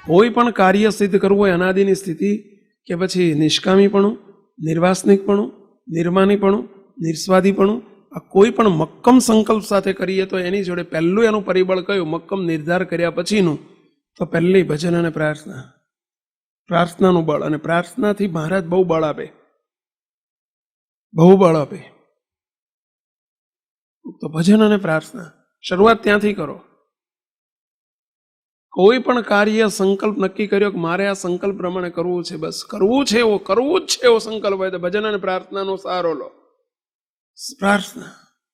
કોઈ પણ કાર્ય સિદ્ધ કરવું હોય અનાદિની સ્થિતિ કે પછી નિષ્કામીપણું, નિર્વાસનિકપણું, નિર્માનીપણું, નિસ્વાદીપણું, આ કોઈ પણ મક્કમ સંકલ્પ સાથે કરીએ તો એની જોડે પહેલું એનું પરિબળ કયું? મક્કમ નિર્ધાર કર્યા પછીનું તો પહેલી ભજન અને પ્રાર્થના, પ્રાર્થનાનું બળ. અને પ્રાર્થનાથી મહારાજ બહુ બળ આપે, બહુ બળ આપે. તો ભજન અને પ્રાર્થના શરૂઆત ત્યાંથી કરો. કોઈ પણ કાર્ય સંકલ્પ નક્કી કર્યો કે મારે આ સંકલ્પ પ્રમાણે કરવું છે, બસ કરવું છે એવો, કરવું જ છે એવો સંકલ્પ હોય તો ભજન અને પ્રાર્થનાનો સહારો લો. પ્રાર્થના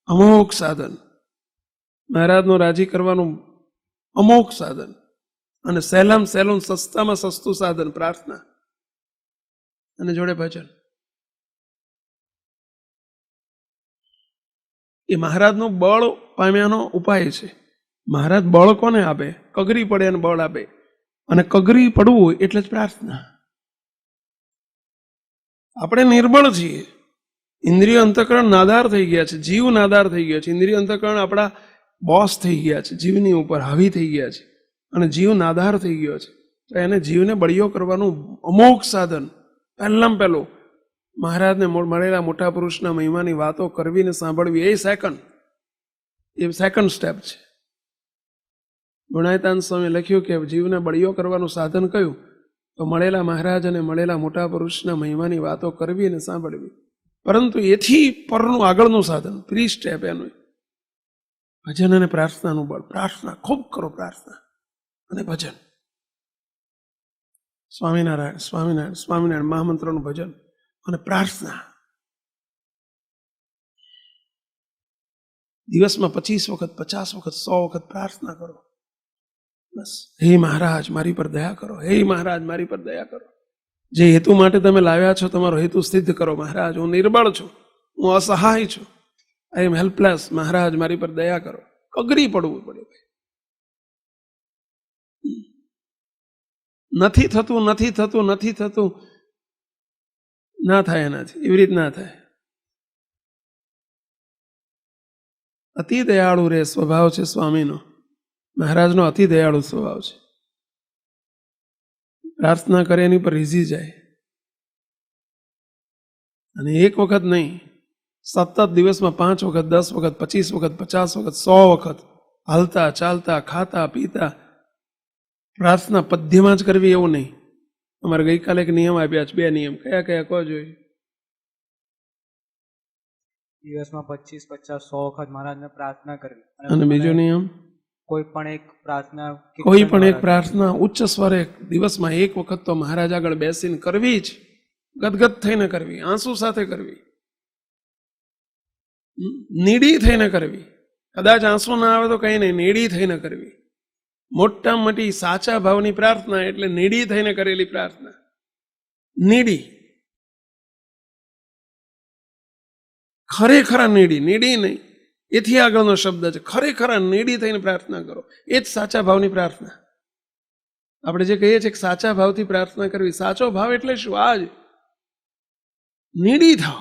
અમોઘ સાધન, મહારાજનો રાજી કરવાનું અમોઘ સાધન, અને સહેલામાં સહેલું, સસ્તામાં સસ્તું સાધન પ્રાર્થના, અને જોડે ભજન. એ મહારાજનું બળ પામ્યાનો ઉપાય છે. મહારાજ બળ કોને આપે? કગરી પડે અને બળ આપે. અને કગરી પડવું એટલે જ પ્રાર્થના. આપણે નિર્બળ છીએ, ઇન્દ્રિય અંતઃકરણ નાદાર થઈ ગયા છે, જીવ નાદાર થઈ ગયો છે. ઇન્દ્રિય અંતઃકરણ આપણા બોસ થઈ ગયા છે, જીવની ઉપર હાવી થઈ ગયા છે, અને જીવ નાદાર થઈ ગયો છે. તો એને જીવને બળિયો કરવાનું અમોઘ સાધન પહેલાં પહેલું મહારાજને મળેલા મોટા પુરુષના મહિમાની વાતો કરવી ને સાંભળવી, એ સેકન્ડ સ્ટેપ છે. ગુણાયતાન સ્વામી લખ્યું કે જીવને બળિયો કરવાનું સાધન કયું? તો મળેલા મહારાજ અને મળેલા મોટા પુરુષના મહિમાની વાતો કરવી અને સાંભળવી. પરંતુ એથી પરનું આગળનું સાધન, પ્રી સ્ટેપ એનું ભજન અને પ્રાર્થનાનું બળ. પ્રાર્થના ખૂબ કરો, પ્રાર્થના અને ભજન. સ્વામિનારાયણ સ્વામિનારાયણ સ્વામિનારાયણ મહામંત્રનું ભજન અને પ્રાર્થના. દિવસમાં 25 વખત, 50 વખત, 100 વખત પ્રાર્થના કરો. બસ, હે મહારાજ મારી પર દયા કરો, હે મહારાજ મારી પર દયા કરો. જે હેતુ માટે તમે લાવ્યા છો તમારો હેતુ સિદ્ધ કરો. મહારાજ હું નિર્બળ છું, હું અસહાય છું, આઈ એમ હેલ્પલેસ. મહારાજ મારી પર દયા કરો. કગરી પડવું પડે. નથી થતું, નથી થતું, નથી થતું, ના થાય એનાથી. એવી રીત ના થાય. અતિ દયાળુ રે સ્વભાવ છે સ્વામીનો. મહારાજનો અતિ દયાળુ સ્વભાવ છે. પ્રાર્થના કરે એની પર રીઝી જાય. અને એક વખત નહીં, સતત દિવસમાં 5 વખત, 10 વખત, 25 વખત, 50 વખત, 100 વખત હાલતા ચાલતા ખાતા પીતા પ્રાર્થના પદ્યમાં જ કરવી એવું નહીં. અમારે ગઈકાલે એક નિયમ આપ્યા છે, 2 નિયમ. કયા કયા કહો જોઈએ? દિવસમાં 25, 50, 100 વખત મહારાજને પ્રાર્થના કરવી. અને બીજો નિયમ? કોઈ પણ એક પ્રાર્થના ઉચ્ચ સ્વરે દિવસમાં 1 વખત તો મહારાજ આગળ બેસીને કરવી જ. ગદગદ થઈને કરવી, આંસુ સાથે કરવી, નીડી થઈને કરવી. કદાચ આંસુ ના આવે તો કઈ નહીં, નીડી થઈને કરવી. મોટા મોટી સાચા ભાવની પ્રાર્થના એટલે નીડી થઈને કરેલી પ્રાર્થના. નીડી, ખરેખરા નીડી. નીડી નહીં, એથી આગળનો શબ્દ છે. ખરેખરા નીડી થઈને પ્રાર્થના કરો, એ જ સાચા ભાવની પ્રાર્થના. આપણે જે કહીએ છીએ કે સાચા ભાવથી પ્રાર્થના કરવી, સાચો ભાવ એટલે શું? આજ નીડી થાવ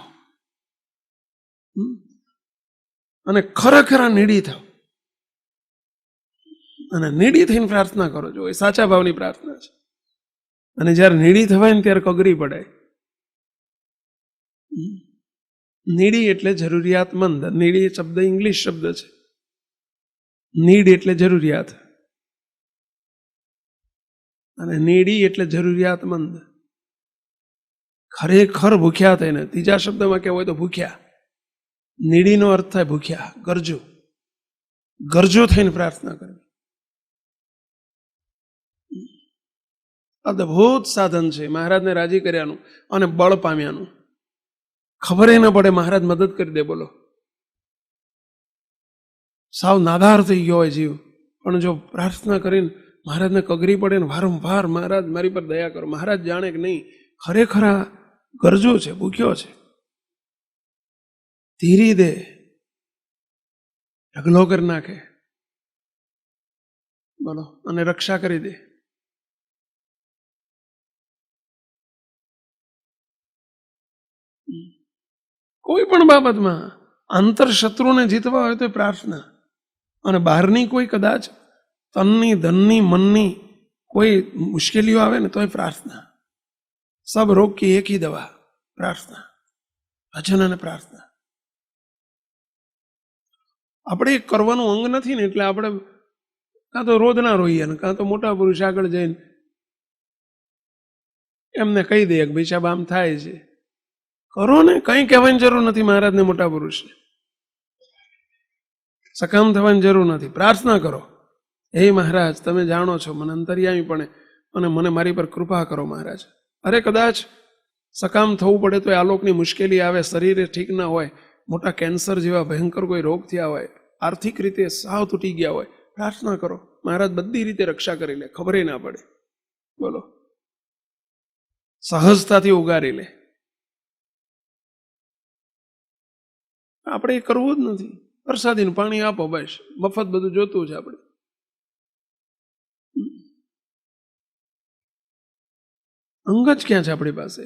અને ખરેખરા નીડી થાવ અને નીડી થઈને પ્રાર્થના કરો. જો એ સાચા ભાવની પ્રાર્થના છે. અને જ્યારે નીડી થવાય ને ત્યારે કગરી પડાય. નીડી એટલે જરૂરિયાતમંદ. નીડી શબ્દ ઇંગ્લિશ શબ્દ છે. નીડ એટલે જરૂરિયાત, અને નીડી એટલે જરૂરિયાતમંદ. ખરેખર ભૂખ્યા થઈને, ત્રીજા શબ્દમાં કહેવું હોય તો ભૂખ્યા. નીડીનો અર્થ થાય ભૂખ્યા, ગરજુ. ગરજુ થઈને પ્રાર્થના કરવી અદભુત સાધન છે મહારાજને રાજી કર્યાનું અને બળ પામ્યાનું. ખબર ન પડે મહારાજ મદદ કરી દે. બોલો, સાવ નાદાર થઈ ગયો હોય જીવ, પણ જો પ્રાર્થના કરીને મહારાજને કગરી પડે ને વારંવાર મહારાજ મારી પર દયા કરો. મહારાજ જાણે કે નહીં ખરેખર ગરજો છે, ભૂખ્યો છે, ધીરી દે, ઢગલો કરી નાખે. બોલો, અને રક્ષા કરી દે. કોઈ પણ બાબતમાં આંતર શત્રુને જીતવા હોય તો પ્રાર્થના. અને બહારની કોઈ કદાચ તનની, ધનની, મનની કોઈ મુશ્કેલીઓ આવે ને તોય પ્રાર્થના. સબ રોગ કી એક હી દવા, પ્રાર્થના, ભજન અને પ્રાર્થના. આપણે એક કરવાનું અંગ નથી ને એટલે આપણે કાં તો રોજ ના રોઈએ ને કાં તો મોટા પુરુષ આગળ જઈને એમને કહી દઈએ કે ભાઈ સાહેબ આમ થાય છે. કરો ને, કંઈ કહેવાની જરૂર નથી. મહારાજને મોટા પુરુષને સકામ થવાની જરૂર નથી. પ્રાર્થના કરો, હે મહારાજ તમે જાણો છો મને અંતર્યામી અને મને મારી પર કૃપા કરો મહારાજ. અરે કદાચ સકામ થવું પડે તો આલોકની મુશ્કેલી આવે, શરીરે ઠીક ના હોય, મોટા કેન્સર જેવા ભયંકર કોઈ રોગ થયા હોય, આર્થિક રીતે સાવ તૂટી ગયા હોય, પ્રાર્થના કરો, મહારાજ બધી રીતે રક્ષા કરી લે, ખબર ના પડે. બોલો, સહજતાથી ઉગારી લે. આપણે એ કરવું જ નથી. પ્રસાદીનું પાણી આપો, બસ મફત બધું જોતું છે આપણે. અંગ જ ક્યાં છે આપણી પાસે?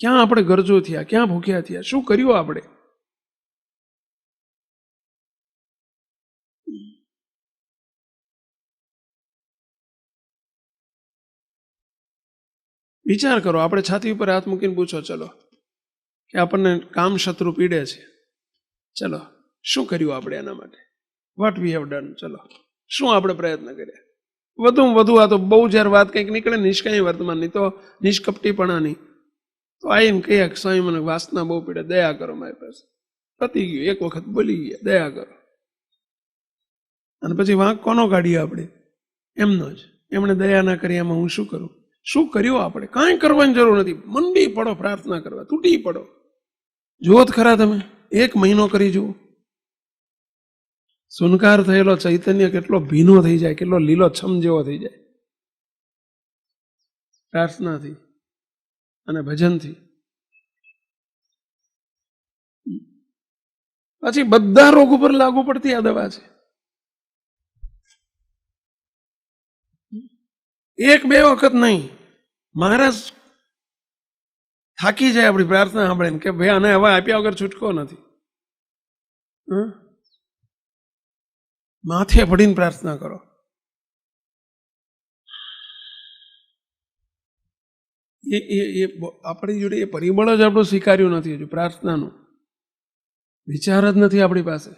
ક્યાં આપણે ગરજો થયા, ક્યાં ભૂખ્યા થયા, શું કર્યું આપણે? વિચાર કરો. આપણે છાતી ઉપર હાથ મૂકીને પૂછો, ચલો કે આપણને કામ શત્રુ પીડે છે, ચલો શું કર્યું આપણે એના માટે? What we have done? ચલો શું આપણે પ્રયત્ન કર્યા? વધુમાં વધુ આ તો બહુ જ્યારે વાત કંઈક નીકળે નિષ્કાય વર્તમાનની તો નિષ્કપટીપણાની, તો આવીને કહીએ કે સ્વામી મને વાસના બહુ પીડે, દયા કરો મારી પાસે. પતી ગયું, એક વખત બોલી ગયા, દયા કરો. અને પછી વાંક કોનો કાઢીએ આપણે? એમનો જ. એમણે દયા ના કરી, એમાં હું શું કરું? શું કર્યું આપણે? કાંઈ કરવાની જરૂર નથી. મંડી પડો પ્રાર્થના કરવા, તૂટી પડો. જુઓ જ ખરા તમે, 1 મહિનો કરી જુઓ. સુનકાર થયેલો ચૈતન્ય કેટલો ભીનો થઈ જાય, કેટલો લીલો છમ જેવો થઈ જાય પ્રાર્થનાથી અને ભજનથી. પછી બધા રોગ ઉપર લાગુ પડતી આ દવા છે. 1-2 વખત નહીં. મહારાજ થાકી જાય આપણી પ્રાર્થના સાંભળીને કે ભાઈ આને હવે આપ્યા વગર છૂટકો નથી. માથે પડીને પ્રાર્થના કરો. એ આપણી જોડે એ પરિબળ જ આપણું સ્વીકાર્યું નથી હજુ. પ્રાર્થનાનું વિચાર જ નથી આપણી પાસે.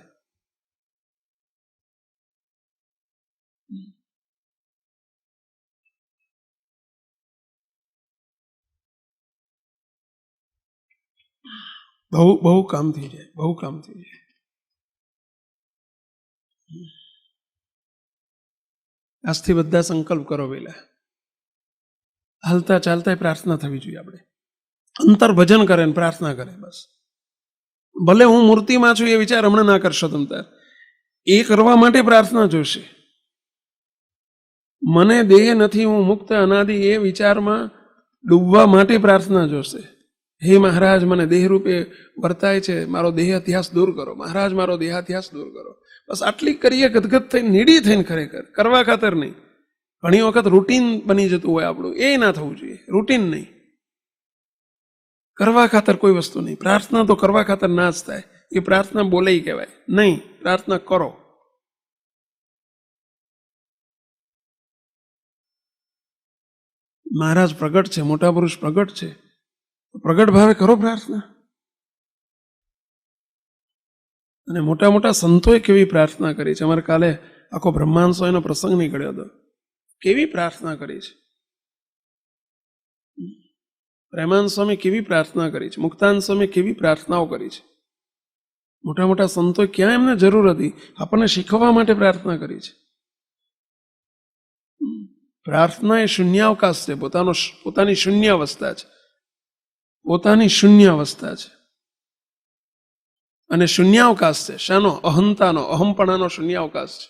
બહુ કામ થઈ જાય, બહુ કામ થઈ જાય. આજથી બધા સંકલ્પ કરો. પેલા હાલતા ચાલતા પ્રાર્થના થવી જોઈએ. આપણે અંતર ભજન કરે ને પ્રાર્થના કરે, બસ. ભલે હું મૂર્તિમાં છું એ વિચાર હમણાં ના કરશો તમ તાર. એ કરવા માટે પ્રાર્થના જોશે. મને દેહ નથી, હું મુક્ત અનાદિ, એ વિચારમાં ડૂબવા માટે પ્રાર્થના જોશે. હે મહારાજ મને દેહરૂપે વર્તાય છે, મારો દેહાધ્યાસ દૂર કરો. મહારાજ મારો દેહાધ્યાસ દૂર કરો. બસ આટલી કરીએ, ગદગદ થઈને, નીડી થઈને, ખરેખર કરવા ખાતર નહીં. ઘણી વખત રૂટીન બની જતું હોય આપણું, એ ના થવું જોઈએ. રૂટીન નહીં, કરવા ખાતર કોઈ વસ્તુ નહીં. પ્રાર્થના તો કરવા ખાતર ના જ થાય. એ પ્રાર્થના બોલાઈ કહેવાય નહીં. પ્રાર્થના કરો. મહારાજ પ્રગટ છે, મોટા પુરુષ પ્રગટ છે, પ્રગટ ભાવે કરો પ્રાર્થના. અને મોટા મોટા સંતોએ કેવી પ્રાર્થના કરી છે. અમારે કાલે આખો બ્રહ્માંડ સ્વામીનો પ્રસંગ નીકળ્યો હતો. કેવી પ્રાર્થના કરી છે. પ્રેમાનંદ સ્વામી કેવી પ્રાર્થના કરી છે. મુક્તાનંદ સ્વામી કેવી પ્રાર્થનાઓ કરી છે. મોટા મોટા સંતોએ ક્યાં એમને જરૂર હતી? આપણને શીખવવા માટે પ્રાર્થના કરી છે. પ્રાર્થના એ શૂન્યાવકાશ છે. પોતાની શૂન્ય અવસ્થા છે. પોતાની શૂન્ય અવસ્થા છે. અને શૂન્યાવકાશ છે. શાનો? અહંતાનો, અહમપણાનો શૂન્યાવકાશ છે.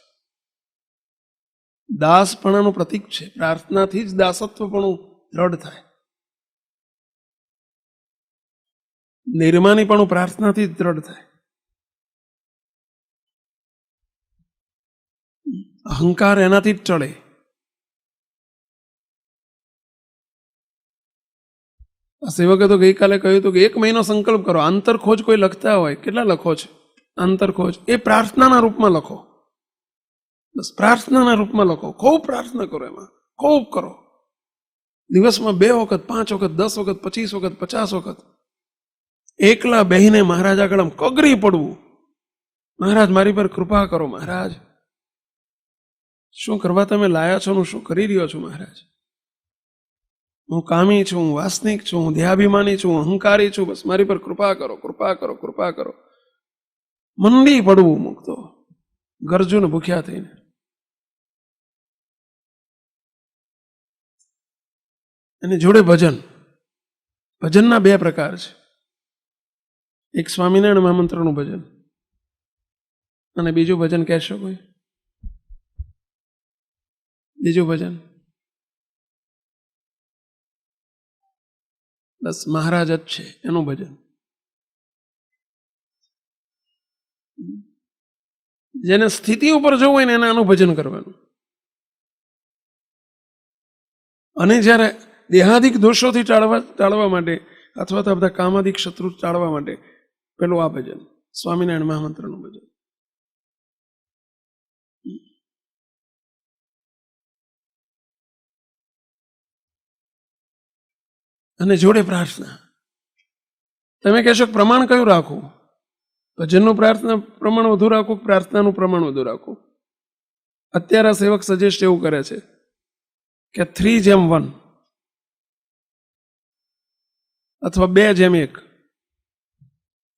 દાસપણાનું પ્રતીક છે. પ્રાર્થનાથી જ દાસત્વપણું દ્રઢ થાય. નિર્માનીપણું પ્રાર્થનાથી જ દ્રઢ થાય. અહંકાર એનાથી જ ટળે. આ સેવકે તો ગઈકાલે કહ્યું હતું કે 1 મહિનો સંકલ્પ કરો. આંતરખોજ કોઈ લખતા હોય, કેટલા લખો છે આંતરખોજ? એ પ્રાર્થનાના રૂપમાં લખો. બસ પ્રાર્થનાના રૂપમાં લખો. ખૂબ પ્રાર્થના કરો. એમાં ખૂબ કરો. દિવસમાં 2 વખત, 5 વખત, 10 વખત, 25 વખત, 50 વખત એકલા બેહીને મહારાજ આગળ આમ કગરી પડવું, મહારાજ મારી પર કૃપા કરો, મહારાજ શું કરવા તમે લાયા છો, હું શું કરી રહ્યો છું, મહારાજ હું કામી છું, હું વાસનિક છું, હું દેહાભિમાની છું, હું અહંકારી છું, બસ મારી પર કૃપા કરો, કૃપા કરો, કૃપા કરો. મંડી પડવું મુક્તો, ગરજુ ને ભૂખ્યા થઈને. અને જોડે ભજન. ભજનના 2 પ્રકાર છે. એક સ્વામિનારાયણ મહામંત્રનું ભજન અને બીજું ભજન કહેશો કોઈ? બીજું ભજન બસ મહારાજ જ છે એનું ભજન. જેને સ્થિતિ ઉપર જવું હોય ને એને આનું ભજન કરવાનું. અને જ્યારે દેહાદિક દોષોથી ટાળવા માટે અથવા તો બધા કામાદિક શત્રુ ટાળવા માટે પેલું આ ભજન, સ્વામિનારાયણ મહામંત્રનું ભજન. અને જોડે પ્રાર્થના. તમે કહેશો પ્રમાણ કયું રાખવું? ભજનનું પ્રાર્થના પ્રમાણ વધુ રાખવું, પ્રાર્થનાનું પ્રમાણ વધુ રાખવું? અત્યારે સેવક સજેસ્ટ એવું કરે છે કે 3:1 અથવા 2:1.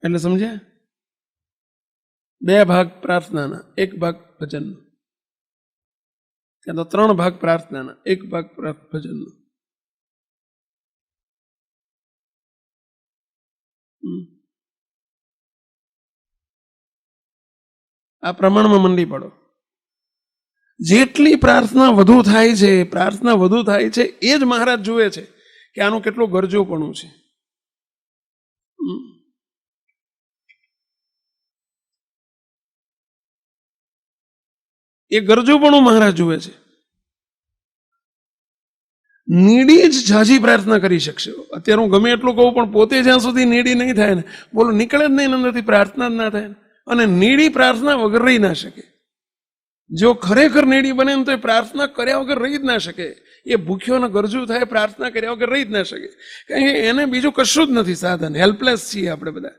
એટલે સમજ્યા? 2 ભાગ પ્રાર્થનાના, 1 ભાગ ભજનનો, ત્યાં તો 3 ભાગ પ્રાર્થનાના, 1 ભાગ ભજનનો. આ પ્રમાણમાં મંડી પડો. જેટલી પ્રાર્થના વધુ થાય છે, પ્રાર્થના વધુ થાય છે, એ જ મહારાજ જુએ છે કે આનું કેટલું ગરજોપણું છે. એ ગરજોપણું મહારાજ જુએ છે. નીડી જ ઝાઝી પ્રાર્થના કરી શકશે. અત્યારે હું ગમે એટલું કહું પણ પોતે જ્યાં સુધી નીડી નહીં થાય ને, બોલો નીકળે જ નહીં અંદરથી, પ્રાર્થના જ ના થાય. અને નીડી પ્રાર્થના વગર રહી ના શકે. જો ખરેખર નીડી બને ને તો એ પ્રાર્થના કર્યા વગર રહી જ ના શકે. એ ભૂખ્યો ને ગરજુ થાય, પ્રાર્થના કર્યા વગર રહી જ ના શકે. કારણ કે એને બીજું કશું જ નથી સાધન. હેલ્પલેસ છીએ આપણે બધા.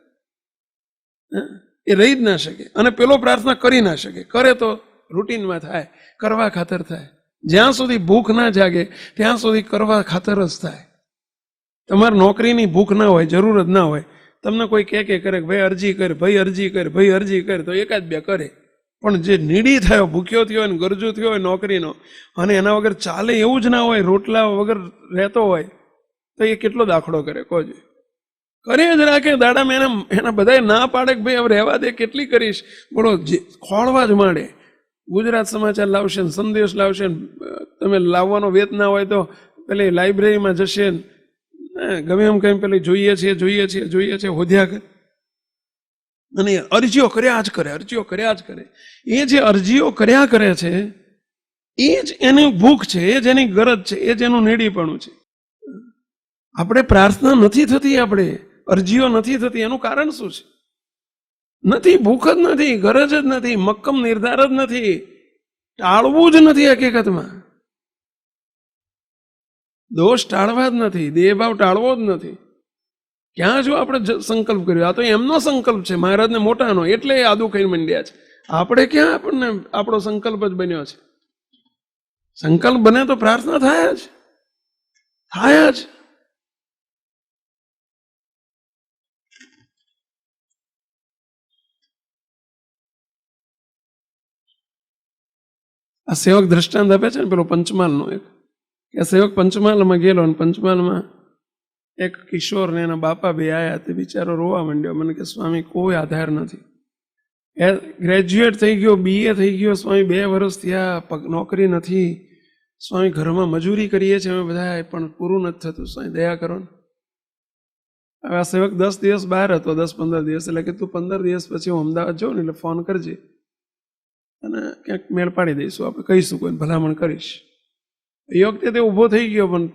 એ રહી જ ના શકે. અને પેલો પ્રાર્થના કરી ના શકે. કરે તો રૂટીનમાં થાય, કરવા ખાતર થાય. જ્યાં સુધી ભૂખ ના જાગે ત્યાં સુધી કરવા ખાતર જ થાય. તમારે નોકરીની ભૂખ ના હોય, જરૂર જ ના હોય, તમને કોઈ કે કરે કે ભાઈ અરજી કર, ભાઈ અરજી કર, ભાઈ અરજી કર, તો 1-2 કરે. પણ જે નીડી થયો, ભૂખ્યો થયો હોય, ગરજુ થયો હોય નોકરીનો, અને એના વગર ચાલે એવું જ ના હોય, રોટલા વગર રહેતો હોય, તો એ કેટલો દાખલો કરે કોજો? કરે જ રાખે. દાડામાં એના બધા ના પાડે કે ભાઈ હવે રહેવા દે, કેટલી કરીશ, બોલો ખોળવા જ માંડે. ગુજરાત સમાચાર લાવશે, સંદેશ લાવશે, તમે લાવવાનો વેત ના હોય તો પેલી લાઇબ્રેરીમાં જશે, ગમે એમ કઈ પેલી જોઈએ છે હોધ્યા કરે. અને અરજીઓ કર્યા જ કરે, અરજીઓ કર્યા જ કરે. એ જે અરજીઓ કર્યા કરે છે એ જ એની ભૂખ છે, એ જ એની ગરજ છે, એ જ એનું નીડીપણું છે. આપણે પ્રાર્થના નથી થતી, આપણે અરજીઓ નથી થતી, એનું કારણ શું છે? નથી, ભૂખ જ નથી, ગરજ જ નથી, મક્કમ નિર્ધાર જ નથી, ટાળવું જ નથી. હકીકતમાં દોષ ટાળવા જ નથી, દેહભાવ ટાળવો જ નથી. ક્યાં જો આપણે સંકલ્પ કર્યો? આ તો એમનો સંકલ્પ છે, મહારાજને મોટાનો, એટલે આદુ ખાઈને મંડ્યા છે. આપણે ક્યાં આપણને આપણો સંકલ્પ જ બન્યો છે? સંકલ્પ બને તો પ્રાર્થના થાય જ, થાય જ. આ સેવક દ્રષ્ટાંત આપે છે ને પેલો પંચમહાલનો, એક કે સેવક પંચમહાલમાં ગયેલો અને પંચમહાલમાં એક કિશોર ને એના બાપા બે આયા. તે બિચારો રોવા માંડ્યો. મને કે સ્વામી કોઈ આધાર નથી, ગ્રેજ્યુએટ થઈ ગયો, BA થઈ ગયો સ્વામી, 2 વર્ષ થયા, નોકરી નથી સ્વામી, ઘરમાં મજૂરી કરીએ છીએ અમે બધા, પણ પૂરું નથી થતું સ્વામી, દયા કરો ને. હવે આ સેવક 10 દિવસ બહાર હતો, 10-15 દિવસ. એટલે કે તું 15 દિવસ પછી હું અમદાવાદ જાઉં ને એટલે ફોન કરજે અને ક્યાંક મેળ પાડી દઈશું, આપણે કહીશું, કોઈ ભલામણ કરીશ. એ વખતે તે ઊભો થઈ ગયો, પણ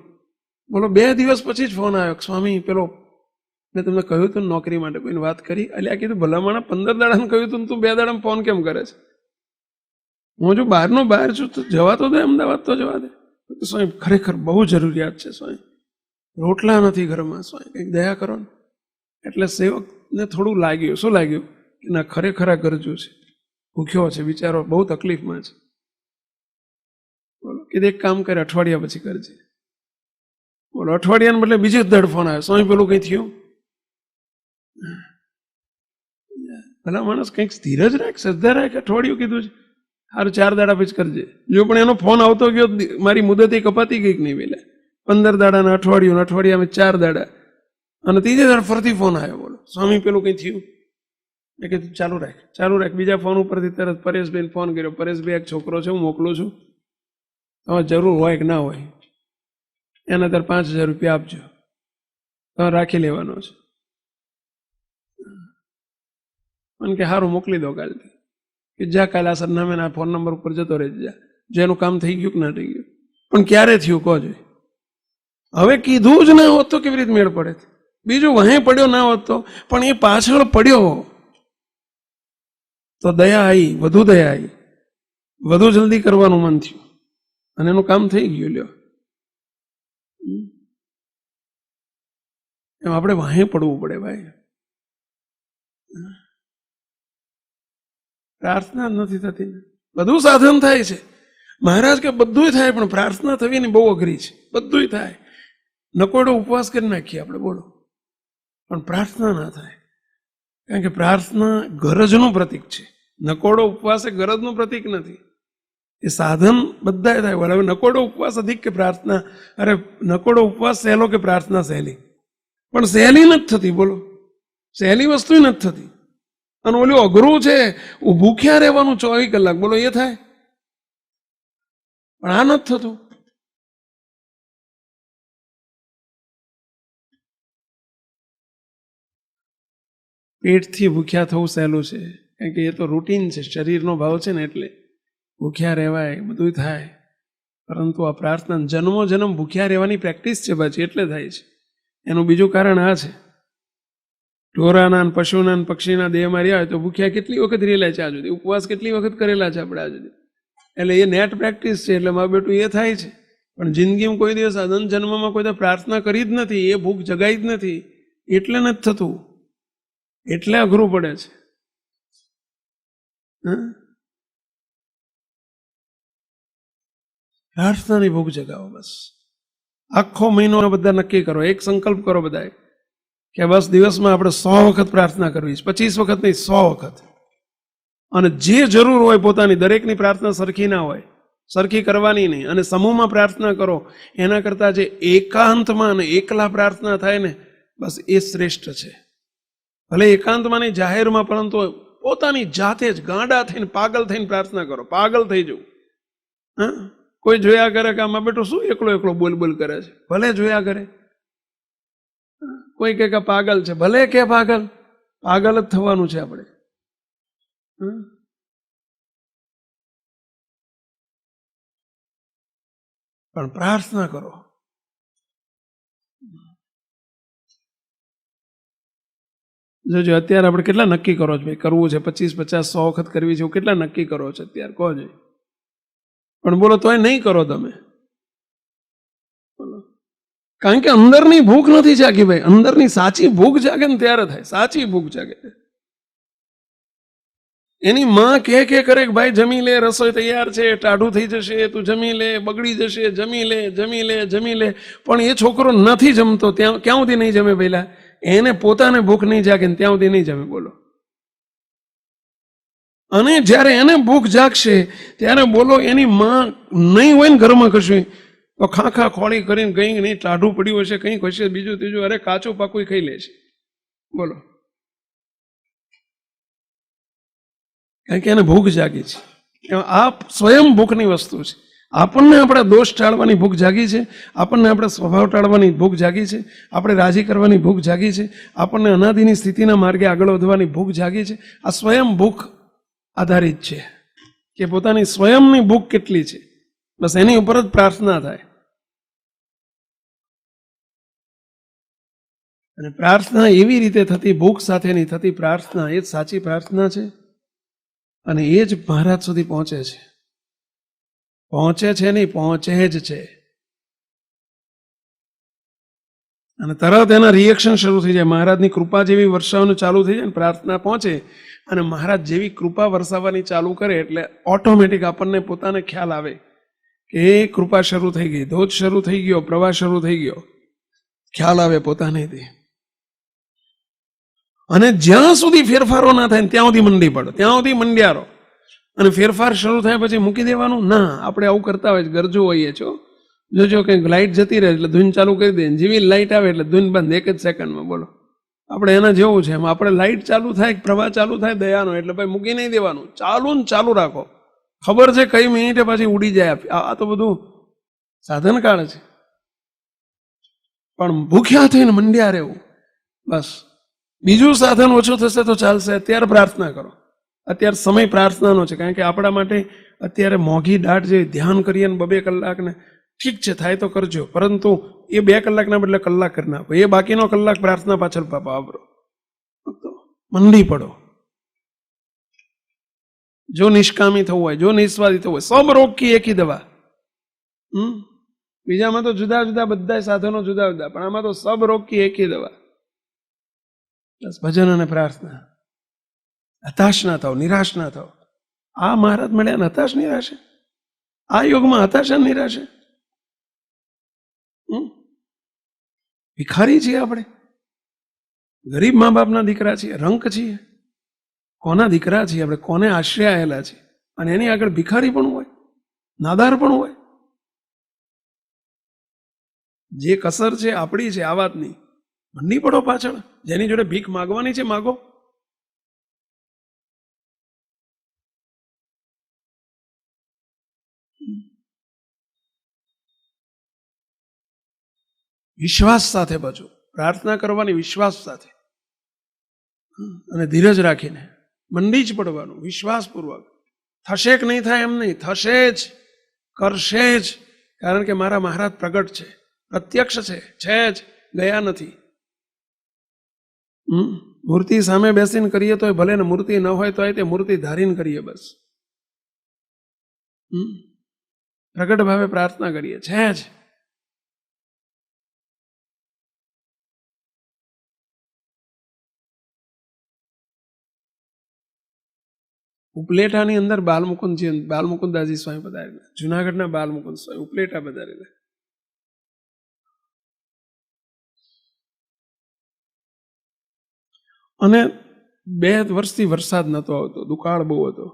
બોલો 2 દિવસ પછી જ ફોન આવ્યો, સ્વામી પેલો મેં તમને કહ્યું હતું નોકરી માટે કોઈને વાત કરી? એટલે આ કીધું ભલામણ 15 દાડાને કહ્યું હતું, તું 2 દાડામાં ફોન કેમ કરે છે? હું જો બહારનો બહાર છું તો જવા તો દે, અમદાવાદ તો જવા દે. સ્વામી ખરેખર બહુ જરૂરિયાત છે સ્વામી, રોટલા નથી ઘરમાં સ્વામી, કંઈક દયા કરો ને. એટલે સેવકને થોડું લાગ્યું, શું લાગ્યું કે ના ખરેખર આ ગરજુ છે, ભૂખ્યો છે બિચારો, બહુ તકલીફમાં છે. બોલો કીધું એક કામ કરે, અઠવાડિયા પછી કરજે. બોલો અઠવાડિયાને બદલે બીજે જ દડ ફોન આવ્યો, સ્વામી પેલું કંઈ થયું? ભલા માણસ કંઈક ધીરજ રાખ, શ્રદ્ધા રાખ, અઠવાડિયું કીધું છે, સારું 4 દાડા પછી કરજે. જો પણ એનો ફોન આવતો ગયો, મારી મુદત કપાતી ગઈ નહીં પેલા, 15 દાડાના અઠવાડિયું, અઠવાડિયામાં 4 દાડા, અને ત્રીજે દાડ ફરતી ફોન આવ્યો. બોલો સ્વામી પેલું કંઈ થયું? મેં કીધું ચાલુ રાખ, ચાલુ રાખ. બીજા ફોન ઉપરથી તરત પરેશભાઈને ફોન કર્યો, પરેશભાઈ એક છોકરો છે હું મોકલું છું, તમારે જરૂર હોય કે ના હોય એના ત્યારે 5000 રૂપિયા આપજો, તમારે રાખી લેવાનો છે. મને કે સારું મોકલી દો કાલથી, કે જા કાલે આ સરનામે આ ફોન નંબર ઉપર જતો રહેજે જા, જો એનું કામ થઈ ગયું કે ના થઈ ગયું. પણ ક્યારે થયું કહો જોઈએ? હવે કીધું જ ના હોત તો કેવી રીતે મેળ પડે? બીજું વહે પડ્યો ના હોત તો, પણ એ પાછળ પડ્યો તો દયા આવી, વધુ દયા આવી, વધુ જલ્દી કરવાનું મન થયું અને એનું કામ થઈ ગયું. લ્યો એમ આપણે વાહે પડવું પડે ભાઈ. પ્રાર્થના નથી થતી, બધું સાધન થાય છે મહારાજ કે બધું થાય, પણ પ્રાર્થના થવી ને બહુ અઘરી છે. બધું થાય, નકોડો ઉપવાસ કરી નાખીએ આપણે, બોલો, પણ પ્રાર્થના ના થાય. કારણ કે પ્રાર્થના ગરજનું પ્રતીક છે. નકોડો ઉપવાસ એ ગરજનું પ્રતીક નથી, એ સાધન બધા થાય. હવે નકોડો ઉપવાસ અધિક કે પ્રાર્થના? અરે નકોડો ઉપવાસ સહેલો કે પ્રાર્થના સહેલી? પણ સહેલી નથી થતી, બોલો, સહેલી વસ્તુ નથી થતી. અને ઓલું અઘરું છે ભૂખ્યા રહેવાનું 24 કલાક, બોલો એ થાય? પણ આ નથી થતું. પેટથી ભૂખ્યા થવું સહેલું છે, કારણ કે એ તો રૂટીન છે, શરીરનો ભાવ છે ને, એટલે ભૂખ્યા રહેવાય, બધું થાય. પરંતુ આ પ્રાર્થના જન્મો જન્મ ભૂખ્યા રહેવાની પ્રેક્ટિસ છે પાછી, એટલે થાય છે. એનું બીજું કારણ આ છે, ઢોરાના પશુના પક્ષીના દેહ માર્યા હોય તો ભૂખ્યા કેટલી વખત રહેલા છે આ સુધી, ઉપવાસ કેટલી વખત કરેલા છે આપણે આ સુધી. એટલે એ નેટ પ્રેક્ટિસ છે, એટલે મારું બેટું એ થાય છે. પણ જિંદગીમાં કોઈ દિવસ અનંત જન્મમાં કોઈ પ્રાર્થના કરી જ નથી, એ ભૂખ જગાઈ જ નથી, એટલે નથી થતું, એટલે અઘરું પડે છે. પ્રાર્થનાની ભૂખ જગાવો બસ. આખો મહિનો બધા નક્કી કરો, એક સંકલ્પ કરો બધાએ કે બસ દિવસમાં આપણે 100 વખત પ્રાર્થના કરવી છે, 25 વખત નહીં, 100 વખત. અને જે જરૂર હોય પોતાની, દરેકની પ્રાર્થના સરખી ના હોય, સરખી કરવાની નહીં. અને સમૂહમાં પ્રાર્થના કરો એના કરતાં જે એકાંતમાં અને એકલા પ્રાર્થના થાય ને, બસ એ શ્રેષ્ઠ છે. ભલે એકાંતમાં નહીં, જાહેરમાં, પરંતુ પોતાની જાતે જ ગાંડા થઈને પાગલ થઈને પ્રાર્થના કરો. પાગલ થઈ જવું. હા, કોઈ જોયા કરે કે આમાં બેટો શું એકલો એકલો બોલ બોલ કરે છે, ભલે જોયા કરે. કોઈ કે પાગલ છે, ભલે કે પાગલ, પાગલ જ થવાનું છે આપણે. પણ પ્રાર્થના કરો. જોજો અત્યારે આપણે કેટલા નક્કી કરો છો ભાઈ, કરવું છે 25, 50, 100 વખત કરવી છે, કેટલા નક્કી કરો છો અત્યારે કહો જોઈએ? પણ બોલો તોય નહીં કરો તમે. બોલો, કારણ કે અંદરની ભૂખ નથી જાગી ભાઈ. અંદરની સાચી ભૂખ જાગે ને ત્યારે થાય, સાચી ભૂખ જાગે. એની માં કે કરે કે ભાઈ જમી લે, રસોઈ તૈયાર છે, ટાઢું થઈ જશે, તું જમી લે, બગડી જશે, જમી લે, જમી લે, જમી લે. પણ એ છોકરો નથી જમતો, ત્યાં ક્યાં સુધી નહીં જમે? પહેલા એને પોતાને ભૂખ નહીં જાગે ને ત્યાં સુધી નહીં જમે, બોલો. અને જ્યારે એને ભૂખ જાગશે ત્યારે બોલો એની માં નહીં હોય ને ઘરમાં કશું, તો ખાખા ખોળી કરીને કંઈક નહીં, ટાઢું પડ્યું હશે, કંઈક હશે, બીજું ત્રીજું, અરે કાચું પાકું ખાઈ લે છે, બોલો. કારણ કે એને ભૂખ જાગી છે. આ સ્વયં ભૂખની વસ્તુ છે. આપણને આપણા દોષ ટાળવાની ભૂખ જાગી છે, આપણને આપણા સ્વભાવ ટાળવાની ભૂખ જાગી છે, આપણે રાજી કરવાની ભૂખ જાગી છે, આપણને અનાદિની સ્થિતિના માર્ગે આગળ વધવાની ભૂખ જાગી છે. આ સ્વયં ભૂખ આધારિત છે કે પોતાની સ્વયંની ભૂખ કેટલી છે, બસ એની ઉપર જ પ્રાર્થના થાય. અને પ્રાર્થના એવી રીતે થતી, ભૂખ સાથેની થતી પ્રાર્થના, એ જ સાચી પ્રાર્થના છે. અને એ જ મહારાજ સુધી પહોંચે છે. પહોંચે છે નહીં, પહોંચે જ છે. અને તરત એના રિએક્શન શરૂ થઈ જાય. મહારાજની કૃપા જેવી વર્ષાવાનું ચાલુ થઈ જાય ને પ્રાર્થના પહોંચે અને મહારાજ જેવી કૃપા વરસાવવાની ચાલુ કરે એટલે ઓટોમેટિક આપણને પોતાને ખ્યાલ આવે કે એ કૃપા શરૂ થઈ ગઈ, ધોધ શરૂ થઈ ગયો, પ્રવાહ શરૂ થઈ ગયો, ખ્યાલ આવે પોતાનેથી. અને જ્યાં સુધી ફેરફારો ના થાય ત્યાં સુધી મંડી પડો, ત્યાં સુધી મંડ્યારો. અને ફેરફાર શરૂ થાય પછી મૂકી દેવાનું ના. આપણે આવું કરતા હોય, ગરજુ હોઈએ છો. જોજો કંઈક લાઇટ જતી રહે એટલે ધૂન ચાલુ કરી દે, જેવી લાઇટ આવે એટલે ધૂન બંધ, એક જ સેકન્ડમાં. બોલો, આપણે એના જેવું છે. એમ આપણે લાઇટ ચાલુ થાય, પ્રવાહ ચાલુ થાય દયાનો એટલે ભાઈ મૂકી નહીં દેવાનું, ચાલુ ને ચાલુ રાખો. ખબર છે કઈ મિનિટે પછી ઉડી જાય. આ તો બધું સાધન કાળ છે. પણ ભૂખ્યા થઈને મંડ્યા રહેવું બસ. બીજું સાધન ઓછું થશે તો ચાલશે. અત્યારે પ્રાર્થના કરો. અત્યારે સમય પ્રાર્થનાનો છે. કારણ કે આપણા માટે અત્યારે મોંઘી દાટ જે ધ્યાન કરીએ ને 2 કલાકને, ઠીક છે થાય તો કરજો, પરંતુ એ 2 કલાકના બદલે કલાક કરી નાખો. એ બાકીનો કલાક પ્રાર્થના પાછળ વાપરો. મંડી પડો. જો નિષ્કામી થવું હોય, જો નિસ્વાર્થી થવું હોય, સબ રોગ કી એક ही દવા. બીજામાં તો જુદા જુદા બધા સાધનો જુદા જુદા, પણ આમાં તો સબ રોગ કી એક ही દવા. બસ ભજન અને પ્રાર્થના. હતાશ ના થાવ, નિરાશ ના થાવ. આ મહારાજ મળ્યા ને હતાશ નિરાશે, આ યોગમાં હતાશ અને નિરાશે. ભિખારી છીએ આપણે, ગરીબ મા બાપના દીકરા છીએ, રંક છીએ. કોના દીકરા છીએ આપણે, કોને આશ્રય આવેલા છે, અને એની આગળ ભિખારી પણ હોય, નાદાર પણ હોય. જે કસર છે આપણી છે, આ વાતની મંડી પડો પાછળ. જેની જોડે ભીખ માગવાની છે માગો. વિશ્વાસ સાથે બચો. પ્રાર્થના કરવાની વિશ્વાસ સાથે અને ધીરજ રાખીને મંડી જ પડવાનું, વિશ્વાસપૂર્વક. થશે કે નહીં થાય એમ નહીં, થશે જ, કરશે જ. કારણ કે મારા મહારાજ પ્રગટ છે, પ્રત્યક્ષ છે જ, ગયા નથી. મૂર્તિ સામે બેસીને કરીએ તો ભલે ને, મૂર્તિ ન હોય તો તે મૂર્તિ ધારીને કરીએ. બસ પ્રગટ ભાવે પ્રાર્થના કરીએ, છે જ. ઉપલેટાની અંદર બાલમુકુદાજી સ્વામી પધારેલા, જુનાગઢના બાલમુકુદ સ્વામી ઉપલેટા પધારેલા. અને 2 વર્ષથી વરસાદ નહોતો આવતો, દુકાળ બહુ હતો.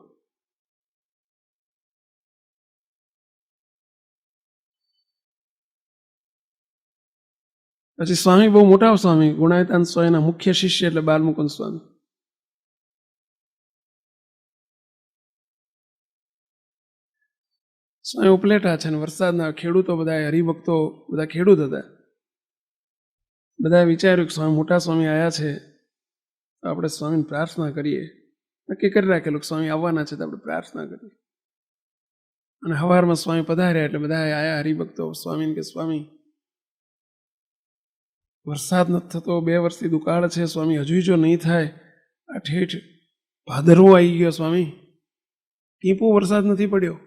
પછી સ્વામી બહુ મોટા સ્વામી, ગુણાયતાન સ્વામીના મુખ્ય શિષ્ય એટલે બાલમુકુંદ સ્વામી. સ્વામી ઉપલેટા છે ને વરસાદના ખેડૂતો બધા, હરિભક્તો બધા ખેડૂત હતા. બધાએ વિચાર્યું કે સ્વામી મોટા સ્વામી આવ્યા છે, તો આપણે સ્વામીને પ્રાર્થના કરીએ. નક્કી કરી રાખેલું કે સ્વામી આવવાના છે તો આપણે પ્રાર્થના કરીએ. અને સવારમાં સ્વામી પધાર્યા એટલે બધા આયા હરિભક્તો સ્વામીને કે સ્વામી વરસાદ નથી થતો, 2 વર્ષથી દુકાળ છે સ્વામી, હજુ જો નહીં થાય, આ ઠેઠ ભાદરવો આવી ગયો સ્વામી, ટીપું વરસાદ નથી પડ્યો.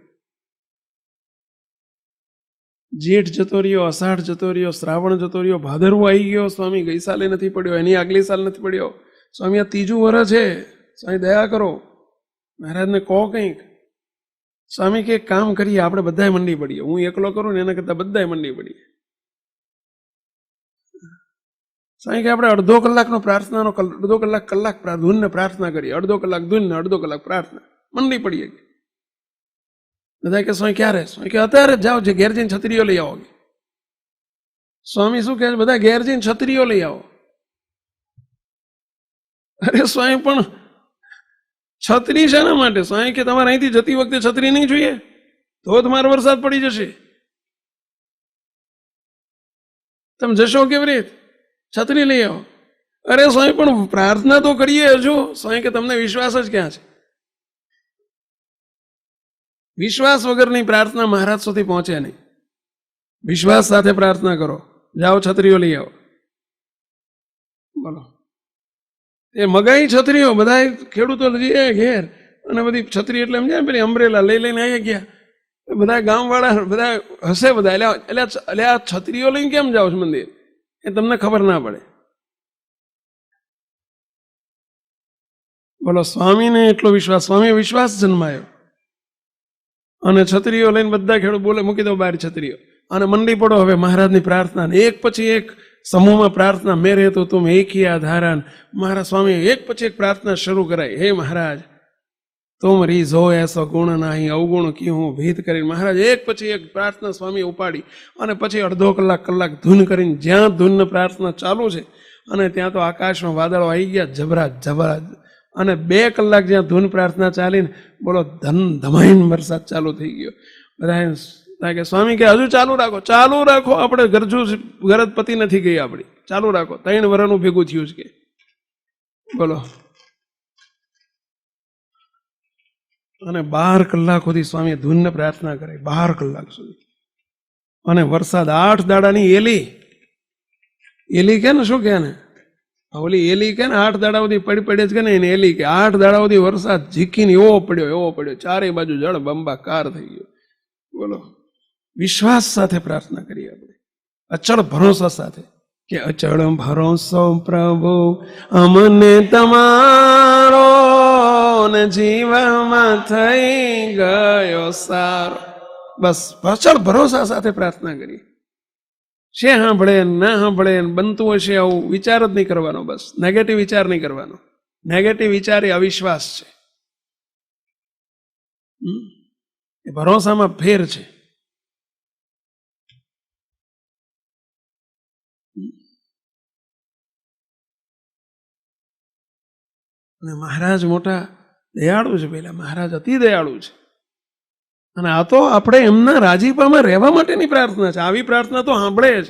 જેઠ જતો રહ્યો, અષાઢ જતો રહ્યો, શ્રાવણ જતો રહ્યો, ભાદરવો આવી ગયો સ્વામી, ગઈ સાલે નથી પડ્યો, એની આગલી સાલ નથી પડ્યો. સ્વામી આ 3જું વર્ષ છે, સ્વામી દયા કરો, મહારાજને કહો કંઈક. સ્વામી કે કામ કરીએ, આપણે બધાય મંડી પડીએ. હું એકલો કરું ને એના કરતા બધાય મંડી પડીએ. સ્વામી કે આપણે અડધો કલાકનો પ્રાર્થનાનો, અડધો કલાક ધૂનને પ્રાર્થના કરીએ, અડધો કલાક ધૂનને, અડધો કલાક પ્રાર્થના, મંડી પડીએ. બધા કે સ્વામી ક્યારે? સ્વામી કે અત્યારે જ જાઓ, જે ઘેર જઈને છત્રીઓ લઈ આવો. સ્વામી શું કહે છે? બધા ઘેર જઈને છત્રીઓ લઈ આવો. અરે સ્વામી પણ છત્રી શાના માટે? સ્વામી કે તમારે અહીંથી જતી વખતે છત્રી નહીં જોઈએ? ધોધમાર વરસાદ પડી જશે, તમે જશો કેવી રીતે? છત્રી લઈ આવો. અરે સ્વામી પણ પ્રાર્થના તો કરીએ હજુ. સ્વામી કે તમને વિશ્વાસ જ ક્યાં છે? વિશ્વાસ વગરની પ્રાર્થના મહારાજ સુધી પહોંચે નહીં. વિશ્વાસ સાથે પ્રાર્થના કરો. જાઓ છત્રીઓ લઈ આવો. બોલો, એ મગાઈ છત્રીઓ બધા ખેડૂતો જઈએ ઘેર, અને બધી છત્રી એટલે એમ જાય પેલી અમ્બ્રેલા લઈને આવી ગયા. બધા ગામવાળા બધા હસે બધા, એટલે આ છત્રીઓ લઈને કેમ જાઓ છો મંદિર? એ તમને ખબર ના પડે. બોલો, સ્વામીને એટલો વિશ્વાસ, સ્વામી વિશ્વાસ જન્માયો. અને છત્રીઓ લઈને બધા ખેડૂત બોલે, મૂકી દો બહાર છત્રીઓ, અને મંડી પડો હવે મહારાજની પ્રાર્થના. એક પછી એક સમૂહમાં પ્રાર્થના, મેરે તો તુમ એક હી આધારાન. મહારાજ સ્વામી એક પછી એક પ્રાર્થના શરૂ કરાય. હે મહારાજ, તુમ રીઝો એસો ગુણ નાહી અવગુણ કી હું ભીત કરીને મહારાજ એક પછી એક પ્રાર્થના સ્વામી ઉપાડી. અને પછી અડધો કલાક ધૂન કરીને, જ્યાં ધૂન પ્રાર્થના ચાલુ છે અને ત્યાં તો આકાશમાં વાદળો આવી ગયા જબરા. અને 2 કલાક જ્યાં ધૂન પ્રાર્થના ચાલીને બોલો ધમાઈન વરસાદ ચાલુ થઈ ગયો. બધા કે સ્વામી કે હજુ ચાલુ રાખો, આપણે ગરજ પતિ નથી ગઈ આપણી, ચાલુ રાખો. 3 વર્ષનું ભેગું થયું છે કે બોલો. અને 12 કલાક સુધી સ્વામી ધૂનને પ્રાર્થના કરે, 12 કલાક સુધી. અને વરસાદ 8 દાડાની એલી કે ને, શું કે ને ઓલી એલી કે ને, 8 દાડા સુધી પડે જ કે ને એને એલી કે. 8 દાડા સુધી વરસાદ ઝીકીને એવો પડ્યો, ચારે બાજુ જળ બંબાકાર થઈ ગયો. બોલો, વિશ્વાસ સાથે પ્રાર્થના કરીએ આપણે, અચળ ભરોસા સાથે, કે અચળ ભરોસો પ્રભુ અમને તમારો, ને જીવનમાં થઈ ગયો સારો. બસ અચળ ભરોસા સાથે પ્રાર્થના કરીએ. છે સાંભળે ના સાંભળે, બનતું હશે આવું વિચાર જ નહીં કરવાનો. બસ નેગેટિવ વિચાર નહીં કરવાનો. નેગેટિવ વિચાર એ અવિશ્વાસ છે. એ ભરોસામાં ફેર છે. અને મહારાજ મોટા દયાળુ છે. પેલા મહારાજ અતિ દયાળુ છે. અને આ તો આપણે એમના રાજીપામાં રહેવા માટેની પ્રાર્થના છે. આવી પ્રાર્થના તો સાંભળે જ.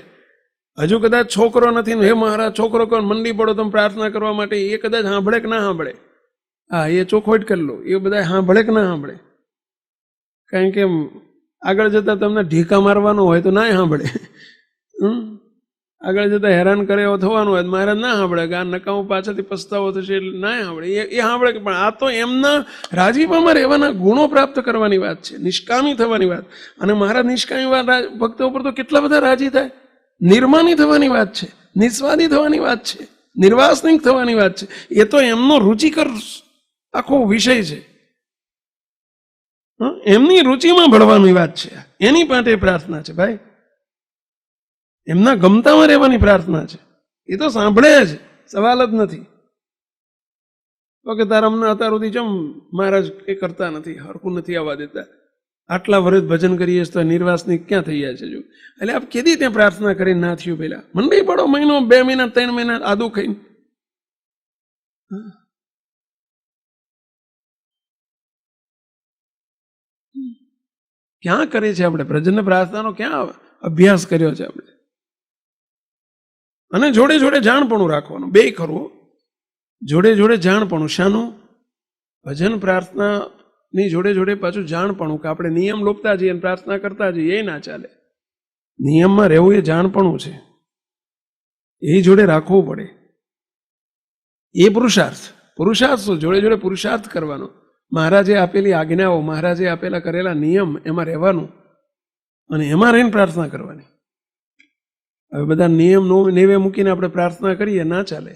હજુ કદાચ છોકરો નથી ને, હે મહારાજ છોકરો કોણ મંડી પડો તમે પ્રાર્થના કરવા માટે, એ કદાચ સાંભળે કે ના સાંભળે. હા, એ ચોખવટ કરી લો, એ બધા સાંભળે કે ના સાંભળે. કારણ કે આગળ જતા તમને ઢીકા મારવાનું હોય તો ના સાંભળે. આગળ જતા હેરાન કરે એવો થવાનું હોય મહારાજ ના સાંભળે, કે આ નકામું પાછળથી પસ્તાવો થશે એટલે ના સાંભળે. એ સાંભળે. પણ આ તો એમના રાજીપામાં રહેવાના ગુણો પ્રાપ્ત કરવાની વાત છે, નિષ્કામી થવાની વાત. અને મહારાજ નિષ્કામી ભક્તો ઉપર તો કેટલા બધા રાજી થાય. નિર્માની થવાની વાત છે, નિસ્વાદી થવાની વાત છે, નિર્વાસનિક થવાની વાત છે. એ તો એમનો રુચિકર આખો વિષય છે. એમની રુચિમાં ભળવાની વાત છે. એની માટે પ્રાર્થના છે ભાઈ. એમના ગમતામાં રહેવાની પ્રાર્થના છે. એ તો સાંભળે જ, સવાલ જ નથી. તો કે તારા અમને અત્યાર સુધી ચમ મહારાજ એ કરતા નથી, હરખું નથી આવવા દેતા, આટલા વર્ષ ભજન કરીએ તો નિર્વાસનિક ક્યાં થઈ જાય છે? જો એટલે આપ કેદી ત્યાં પ્રાર્થના કરીને ના થયું. પેલા મંડી પડો, મહિનો 2 મહિના 3 મહિના આદુ ખાઈને. ક્યાં કરે છે આપણે ભજન પ્રાર્થનાનો? ક્યાં અભ્યાસ કર્યો છે આપણે? અને જોડે જોડે જાણપણું રાખવાનું, 2 કરવું. જોડે જોડે જાણપણું. શાનું? ભજન પ્રાર્થનાની જોડે જોડે પાછું જાણપણું. કે આપણે નિયમ લોપતા જઈએ અને પ્રાર્થના કરતા જઈએ, એ ના ચાલે. નિયમમાં રહેવું એ જાણપણું છે, એ જોડે રાખવું પડે. એ પુરુષાર્થ શું? જોડે જોડે પુરુષાર્થ કરવાનો. મહારાજે આપેલી આજ્ઞાઓ, મહારાજે આપેલા કરેલા નિયમ, એમાં રહેવાનું અને એમાં રહીને પ્રાર્થના કરવાની. હવે બધા નિયમ નેવે મૂકીને આપણે પ્રાર્થના કરીએ, ના ચાલે.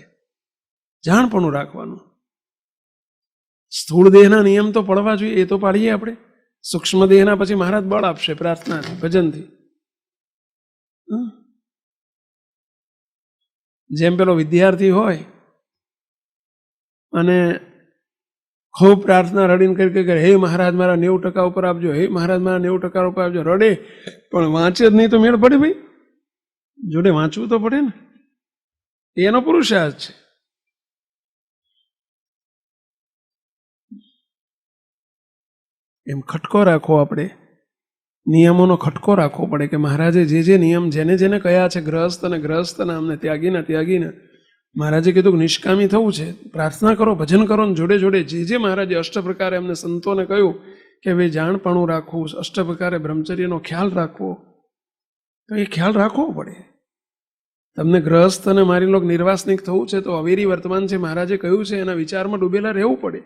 જાણપણું રાખવાનું. સ્થૂળ દેહના નિયમ તો પડવા જોઈએ, એ તો પાડીએ આપણે. સૂક્ષ્મ દેહના પછી મહારાજ બળ આપશે પ્રાર્થનાથી, ભજનથી. જેમ પેલો વિદ્યાર્થી હોય અને ખૂબ પ્રાર્થના રડીને કરી, હે મહારાજ મારા 90% ઉપર આપજો, હે મહારાજ મારા 90% ઉપર આપજો, રડે પણ વાંચે જ નહીં તો મેળ પડે ભાઈ? જોડે વાંચવું તો પડે ને. એનો પુરુષાર્થ છે. એમ ખટકો રાખવો આપણે, નિયમોનો ખટકો રાખવો પડે. કે મહારાજે જે નિયમ જેને જેને કયા છે, ગ્રહસ્થ અને ગ્રહસ્થના, અમને ત્યાગીના મહારાજે કીધું કે નિષ્કામી થવું છે, પ્રાર્થના કરો, ભજન કરો. ને જોડે જોડે જે મહારાજે 8 પ્રકારે અમને સંતોને કહ્યું કે ભાઈ જાણપણું રાખવું, 8 પ્રકારે બ્રહ્મચર્યનો ખ્યાલ રાખવો, તો એ ખ્યાલ રાખવો પડે. તમને ગ્રહસ્થ અને મારી લોક નિર્વાસનિક થવું છે તો અવેરી વર્તમાન છે, મહારાજે કહ્યું છે, એના વિચારમાં ડૂબેલા રહેવું પડે.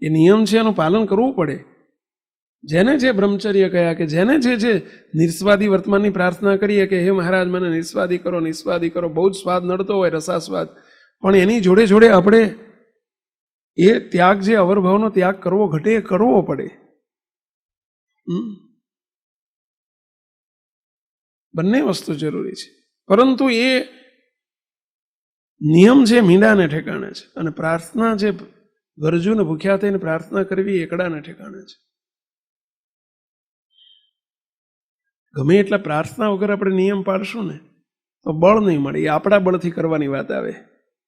એ નિયમ છે, એનું પાલન કરવું પડે. જેને જે બ્રહ્મચર્ય કયા કે જેને જે નિસ્વાદી વર્તમાનની પ્રાર્થના કરીએ કે હે મહારાજ મને નિસ્વાદી કરો, બહુ જ સ્વાદ નડતો હોય રસાસ્વાદ, પણ એની જોડે જોડે આપણે એ ત્યાગ, જે અવરભાવનો ત્યાગ કરવો ઘટે એ કરવો પડે. બંને વસ્તુ જરૂરી છે, પરંતુ એ નિયમ છે મીંડાને ઠેકાણે છે, અને પ્રાર્થના જે ગરજુને ભૂખ્યા થઈને પ્રાર્થના કરવી એકડાને ઠેકાણે છે. ગમે એટલા પ્રાર્થના વગર આપણે નિયમ પાડશું ને તો બળ નહીં મળે, એ આપણા બળથી કરવાની વાત આવે.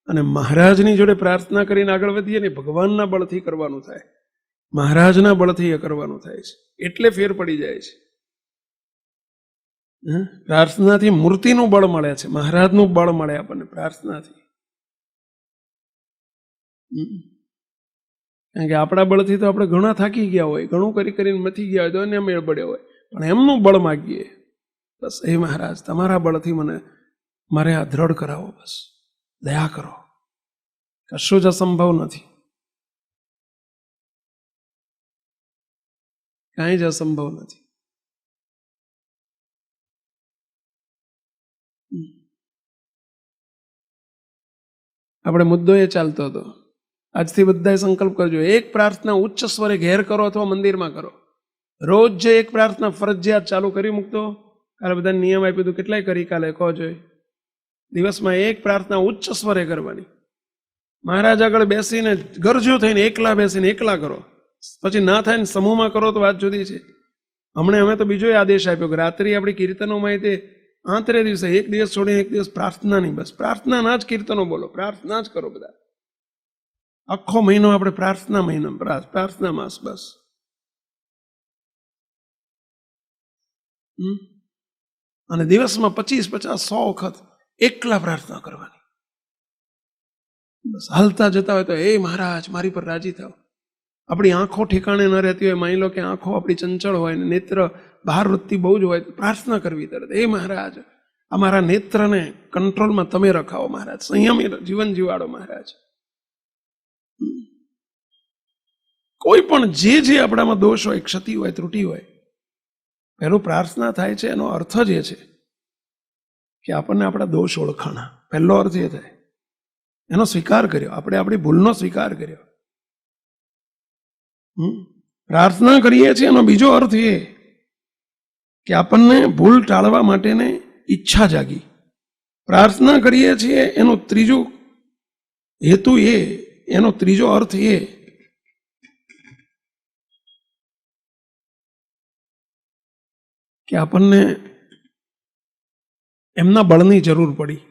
અને મહારાજની જોડે પ્રાર્થના કરીને આગળ વધીએ ને ભગવાનના બળથી કરવાનું થાય, મહારાજના બળથી એ કરવાનું થાય છે, એટલે ફેર પડી જાય છે. પ્રાર્થનાથી મૂર્તિનું બળ મળે છે, મહારાજનું બળ મળે આપણને પ્રાર્થનાથી. કારણ કે આપણા બળથી તો આપણે ઘણા થાકી ગયા હોય, ઘણું કરીને મથી ગયા હોય તો એને મેળ પડ્યો હોય, પણ એમનું બળ માગીએ, બસ હે મહારાજ તમારા બળથી મારે આ દ્રઢ કરાવો, બસ દયા કરો, કશું જ અસંભવ નથી, કાંઈ જ અસંભવ નથી. આપણે મુદ્દો એ ચાલતો હતો, આજથી બધાએ સંકલ્પ કરજો, એક પ્રાર્થના ઉચ્ચ સ્વરે ઘેર કરો અથવા મંદિરમાં કરો. રોજ જે એક પ્રાર્થના ફરજિયાત ચાલુ કરી મૂકતો. કાલે બધા નિયમ આપ્યું હતું, કેટલાય કરી કાલે કહો જોઈએ. દિવસમાં એક પ્રાર્થના ઉચ્ચ સ્વરે કરવાની, મહારાજ આગળ બેસીને ગરજુ થઈને એકલા બેસીને એકલા કરો. પછી ના થાય ને સમૂહમાં કરો તો વાત જુદી છે. અમે તો બીજો આદેશ આપ્યો કે રાત્રિ આપણી કીર્તનોમાં તે આંતરે દિવસે એક દિવસ છોડીને એક દિવસ પ્રાર્થના નહીં, બસ પ્રાર્થનાના જ કીર્તનો બોલો, પ્રાર્થના જ કરો બધા. આખો મહિનો આપણે પ્રાર્થના મહિનો, પ્રાર્થના માસ, બસ. અને દિવસમાં 25, 50, 100 વખત એકલા પ્રાર્થના કરવાની. બસ હાલતા જતા હોય તો એ મહારાજ મારી પર રાજી થાવ. આપણી આંખો ઠેકાણે ન રહેતી હોય, માની લો કે આંખો આપણી ચંચળ હોય ને નેત્ર બહાર વૃત્તિ બહુ જ હોય, તો પ્રાર્થના કરવી તરત, એ મહારાજ અમારા નેત્રને કંટ્રોલમાં તમે રખાવો મહારાજ, સંયમી જીવન જીવાડો મહારાજ. કોઈ પણ જે આપણામાં દોષ હોય, ક્ષતિ હોય, ત્રુટિ હોય, પહેલું પ્રાર્થના થાય છે, એનો અર્થ જ એ છે કે આપણને આપણા દોષ ઓળખાણા. પહેલો અર્થ એ થાય, એનો સ્વીકાર કર્યો, આપણે આપણી ભૂલનો સ્વીકાર કર્યો. પ્રાર્થના કરીએ છીએ એનો બીજો અર્થ એ કે આપણને ભૂલ ટાળવા માટેની ઈચ્છા જાગી. પ્રાર્થના કરીએ છીએ એનો ત્રીજો હેતુ એનો ત્રીજો અર્થ એ કે આપણને એમના બળની જરૂર પડી.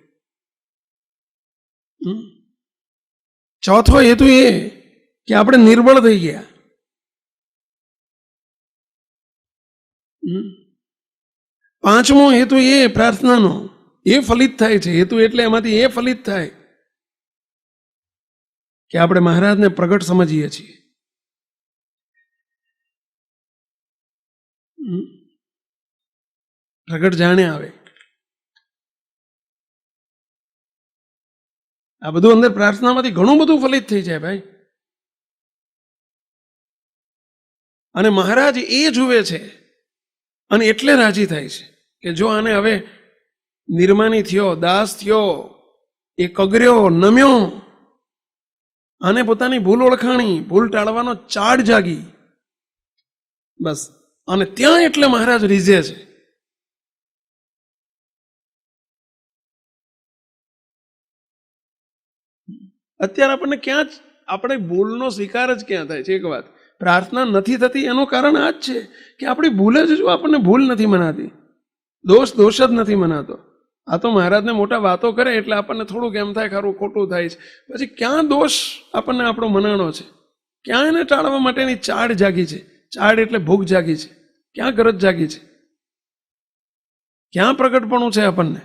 ચોથો હેતુ એ કે આપણે નિર્બળ થઈ ગયા. પાંચમો હેતુ એ પ્રાર્થનાનો એ ફલિત થાય છે. હેતુ એટલે એમાંથી એ ફલિત થાય કે આપણે મહારાજને પ્રગટ સમજીએ છીએ. પ્રગટ જાણે આવે. આ બધું અંદર પ્રાર્થનામાંથી ઘણું બધું ફલિત થઈ જાય ભાઈ. અને મહારાજ એ જુએ છે અને એટલે રાજી થાય છે કે જો આને હવે નિર્માની થયો, દાસ થયો, એ કગર્યો, નમ્યો, આને પોતાની ભૂલ ઓળખાણી, ભૂલ ટાળવાનો ચાડ જાગી, બસ. અને ત્યાં એટલે મહારાજ રીઝે છે. અત્યારે આપણને ક્યાં જ આપણે ભૂલનો સ્વીકાર જ ક્યાં થાય છે? એક વાત, પ્રાર્થના નથી થતી એનું કારણ આ જ છે કે આપણી ભૂલ જ, જો આપણને ભૂલ નથી મનાતી, દોષ જ નથી મનાતો. આ તો મહારાજને મોટા વાતો કરે એટલે આપણને થોડુંક એમ થાય ખરું ખોટું થાય છે. પછી ક્યાં દોષ આપણને આપણો મનાણો છે? ક્યાં એને ટાળવા માટેની ચાડ જાગી છે? ચાડ એટલે ભૂખ જાગી છે. ક્યાં ગરજ જાગી છે? ક્યાં પ્રગટપણું છે આપણને?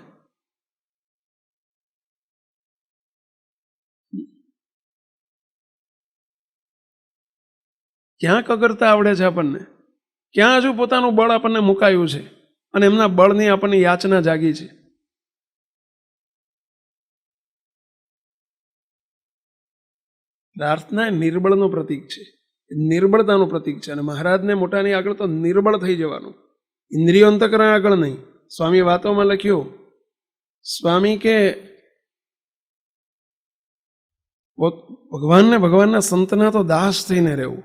ક્યાં કગરતા આવડે છે આપણને? ક્યાં હજુ પોતાનું બળ આપણને મુકાયું છે અને એમના બળની આપણને યાચના જાગી છે? પ્રાર્થના નિર્બળનું પ્રતીક છે. નિર્બળતાનું પ્રતીક છે. અને મહારાજને મોટાની આગળ તો નિર્બળ થઈ જવાનું, ઇન્દ્રિયો અંતકરણ આગળ નહીં. સ્વામી વાતોમાં લખ્યું, સ્વામી કે ભગવાનને ભગવાનના સંતના તો દાસ થઈને રહેવું,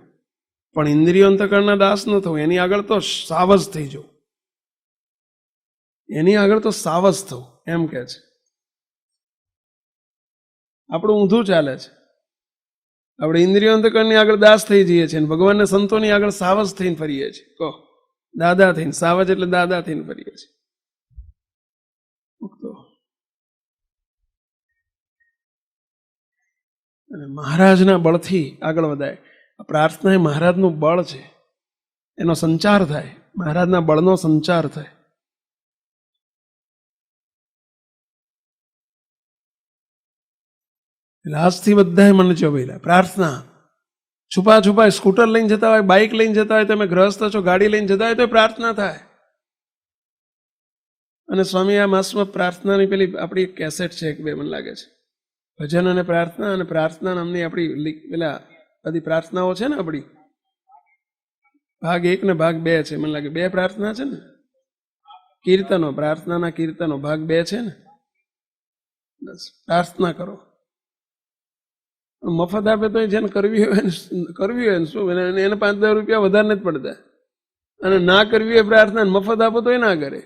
પણ ઇન્દ્રિયો અંતકરણના દાસ ન થવું. એની આગળ તો સાવજ થઈ જવું, એની આગળ તો સાવજ થવું એમ કે છે. આપણું ઊંધું ચાલે છે. આપણે ઇન્દ્રિયો અંતકરણની આગળ દાસ થઈ જઈએ છીએ, ભગવાનને સંતોની આગળ સાવજ થઈને ફરીએ છીએ. કહો, દાદા થઈને. સાવજ એટલે દાદા થઈને ફરીએ છીએ. અને મહારાજના બળથી આગળ વધાય. આ પ્રાર્થના એ મહારાજનું બળ છે, એનો સંચાર થાય, મહારાજના બળનો સંચાર થાય. એટલે આજથી બધાએ મને જો ભાઈ પ્રાર્થના છુપા છુપા સ્કૂટર લઈને જતા હોય, બાઇક લઈને જતા હોય, તમે ગ્રહસ્થ છો, ગાડી લઈને જતા હોય તો પ્રાર્થના થાય. અને સ્વામી આ માસમાં પ્રાર્થનાની પેલી આપણી કેસેટ છે એક બે મને લાગે છે, ભજન અને પ્રાર્થના નામની આપણી પેલા બધી પ્રાર્થનાઓ છે ને આપણી, ભાગ 1 ને ભાગ 2 છે મને લાગે. 2 પ્રાર્થના છે ને, કીર્તનો, પ્રાર્થનાના કીર્તનો ભાગ 2 છે ને. બસ પ્રાર્થના કરો. મફત આપે તો જેને કરવી હોય ને શું, એને 5-10 રૂપિયા વધારે નથી પડતા. અને ના કરવી હોય પ્રાર્થના, મફત આપો તો એ ના કરે.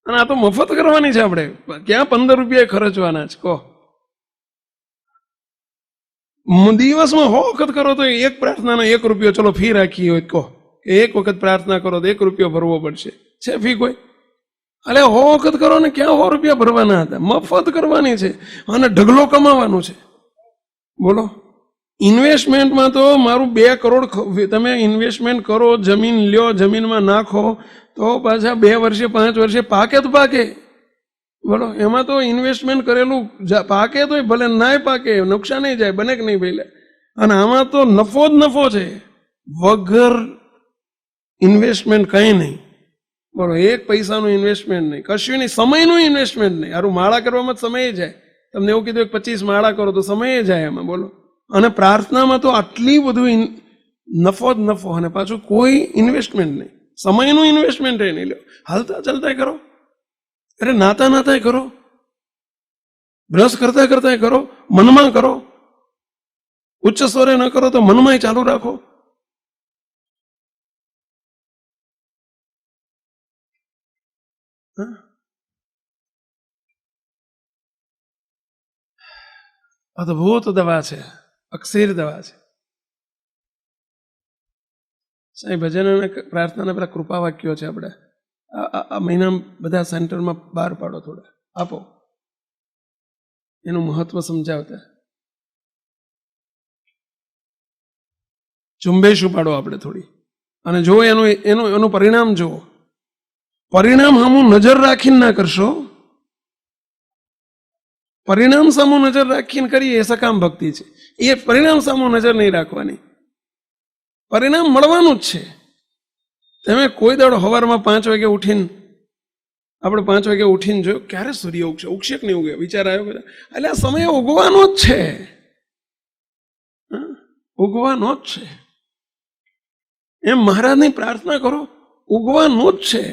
અને આ તો મફત કરવાની છે. આપણે ક્યાં 15 રૂપિયા ખર્ચવાના છે કહો. દિવસમાં 100 વખત કરો તો એક પ્રાર્થનાનો 1 રૂપિયો ચલો ફી રાખી હોય કહો, એક વખત પ્રાર્થના કરો તો 1 રૂપિયો ભરવો પડશે, છે ફી કોઈ? અલે 100 વખત કરો ને ક્યાં 100 રૂપિયા ભરવાના હતા? મફત કરવાની છે અને ઢગલો કમાવાનું છે. બોલો, ઇન્વેસ્ટમેન્ટમાં તો મારું 2 કરોડ તમે ઇન્વેસ્ટમેન્ટ કરો, જમીન લ્યો, જમીનમાં નાખો તો પાછા 2 વર્ષે 5 વર્ષે પાકે તો પાકે. બોલો, એમાં તો ઇન્વેસ્ટમેન્ટ કરેલું પાકે તો ભલે નાય પાકે, નુકસાન નહીં જાય, બને કે નહીં ભાઈ. અને આમાં તો નફો જ નફો છે, વગર ઇન્વેસ્ટમેન્ટ કંઈ નહીં. બોલો, 1 પૈસાનું ઇન્વેસ્ટમેન્ટ નહીં, કશું નહીં, સમયનું ઇન્વેસ્ટમેન્ટ નહીં. સારું, માળા કરવામાં જ સમય જાય. તમને એવું કીધું 25 માળા કરો તો સમય જાય એમાં. બોલો, અને પ્રાર્થનામાં તો આટલી બધું નફો જ નફો, અને પાછું કોઈ ઇન્વેસ્ટમેન્ટ નહીં, સમયનું ઇન્વેસ્ટમેન્ટ એ નહીં. લ્યો, હાલતા ચાલતા કરો, અરે નાતા નાતા કરો, બ્રશ કરતા કરતા કરો, મનમાં કરો, ઉચ્ચ સ્વરે ન કરો તો મનમાં ચાલુ રાખો. અદભુત દવા છે, અક્ષીર દવા છે. સાહેબ ભજન અને પ્રાર્થનાના પેલા કૃપા વાક્યો છે, આપણે આ મહિના બધા સેન્ટરમાં બહાર પાડો, થોડા આપો, એનું મહત્વ સમજાવતા ઝુંબેશ ઉપાડો આપણે થોડી, અને જો એનું પરિણામ જુઓ. પરિણામ સામું નજર રાખીને ના કરશો, પરિણામ સામું નજર રાખીને કરીએ એ સકામ ભક્તિ છે. એ પરિણામ સામું નજર નહીં રાખવાની, પરિણામ મળવાનું જ છે. તમે કોઈ દાડો સવારમાં 5 વાગે ઉઠીને, આપણે 5 વાગે ઉઠીને જોયું ક્યારે સૂર્ય ઉગશે કે નહીં ઉગે, વિચાર આવ્યો? એટલે આ સમય ઉગવાનો જ છે, ઉગવાનો જ છે. એમ મહારાજની પ્રાર્થના કરો, ઉગવાનું જ છે.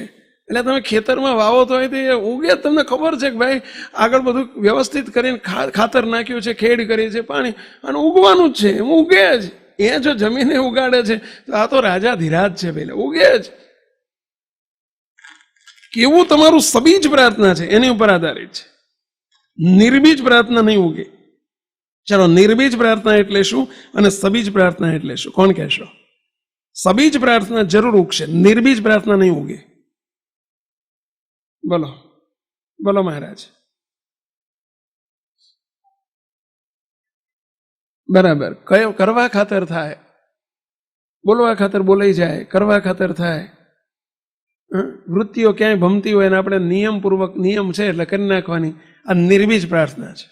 એટલે તમે ખેતરમાં વાવો તો એ ઉગે, તમને ખબર છે કે ભાઈ આગળ બધું વ્યવસ્થિત કરીને ખાતર નાખ્યું છે, ખેડ કરી છે, પાણી, અને ઉગવાનું જ છે, ઉગે જ. એ જો જમીને ઉગાડે છે તો આ તો રાજા ધીરાજ છે ભાઈ, ઉગે જ. કેવું તમારું સબીજ પ્રાર્થના છે એની ઉપર આધારિત છે. નિર્બીજ પ્રાર્થના નહીં ઉગે. ચાલો, નિર્બીજ પ્રાર્થના એટલે શું અને સબીજ પ્રાર્થના એટલે શું, કોણ કહેશો? સબીજ પ્રાર્થના જરૂર ઉગશે, નિર્બીજ પ્રાર્થના નહીં ઉગે. બોલો બોલો મહારાજ. બરાબર, કયો કરવા ખાતર થાય, બોલવા ખાતર બોલાઈ જાય, કરવા ખાતર થાય. વૃત્તિઓ ક્યાંય ભમતી હોય ને આપણે નિયમપૂર્વક, નિયમ છે એટલે કરી નાખવાની. આ નિર્બીજ પ્રાર્થના છે.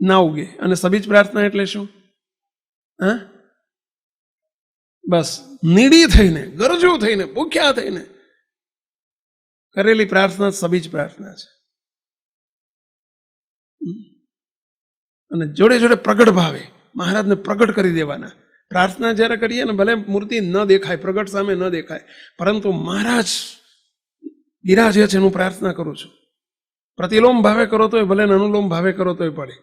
ના ઉગે. અને સબીજ પ્રાર્થના એટલે શું? બસ નીડી થઈને, ગરજુ થઈને, ભૂખ્યા થઈને કરેલી પ્રાર્થના સબીજ પ્રાર્થના છે. અને જોડે જોડે પ્રગટ ભાવે મહારાજને પ્રગટ કરી દેવાના. પ્રાર્થના જ્યારે કરીએ ને, ભલે મૂર્તિ ન દેખાય, પ્રગટ સામે ન દેખાય, પરંતુ મહારાજ બિરાજે છે એનું પ્રાર્થના કરું છું. પ્રતિલોમ ભાવે કરો તોય ભલે, અનુલોમ ભાવે કરો તોય પડે.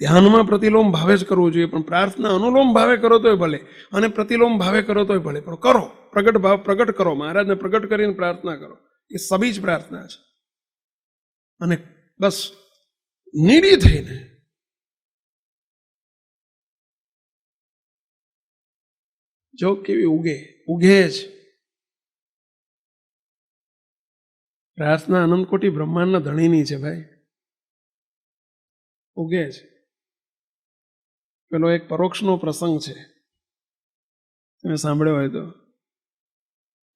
ધ્યાનમાં પ્રતિલોમ ભાવે જ કરવું જોઈએ, પણ પ્રાર્થના અનુલોમ ભાવે કરો તોય ભલે અને પ્રતિલોમ ભાવે કરો તોય ભલે, પણ કરો, પ્રગટ ભાવ પ્રગટ કરો, મહારાજને પ્રગટ કરીને પ્રાર્થના કરો. એ સબીજ પ્રાર્થના છે. અને બસ નીડી થઈને જો કેવી ઉગે જ. પ્રાર્થના અનંતકોટી બ્રહ્માંડના ધણીની છે ભાઈ, ઉગે છે. પેલો એક પરોક્ષનો પ્રસંગ છે, તમે સાંભળ્યો હોય તો.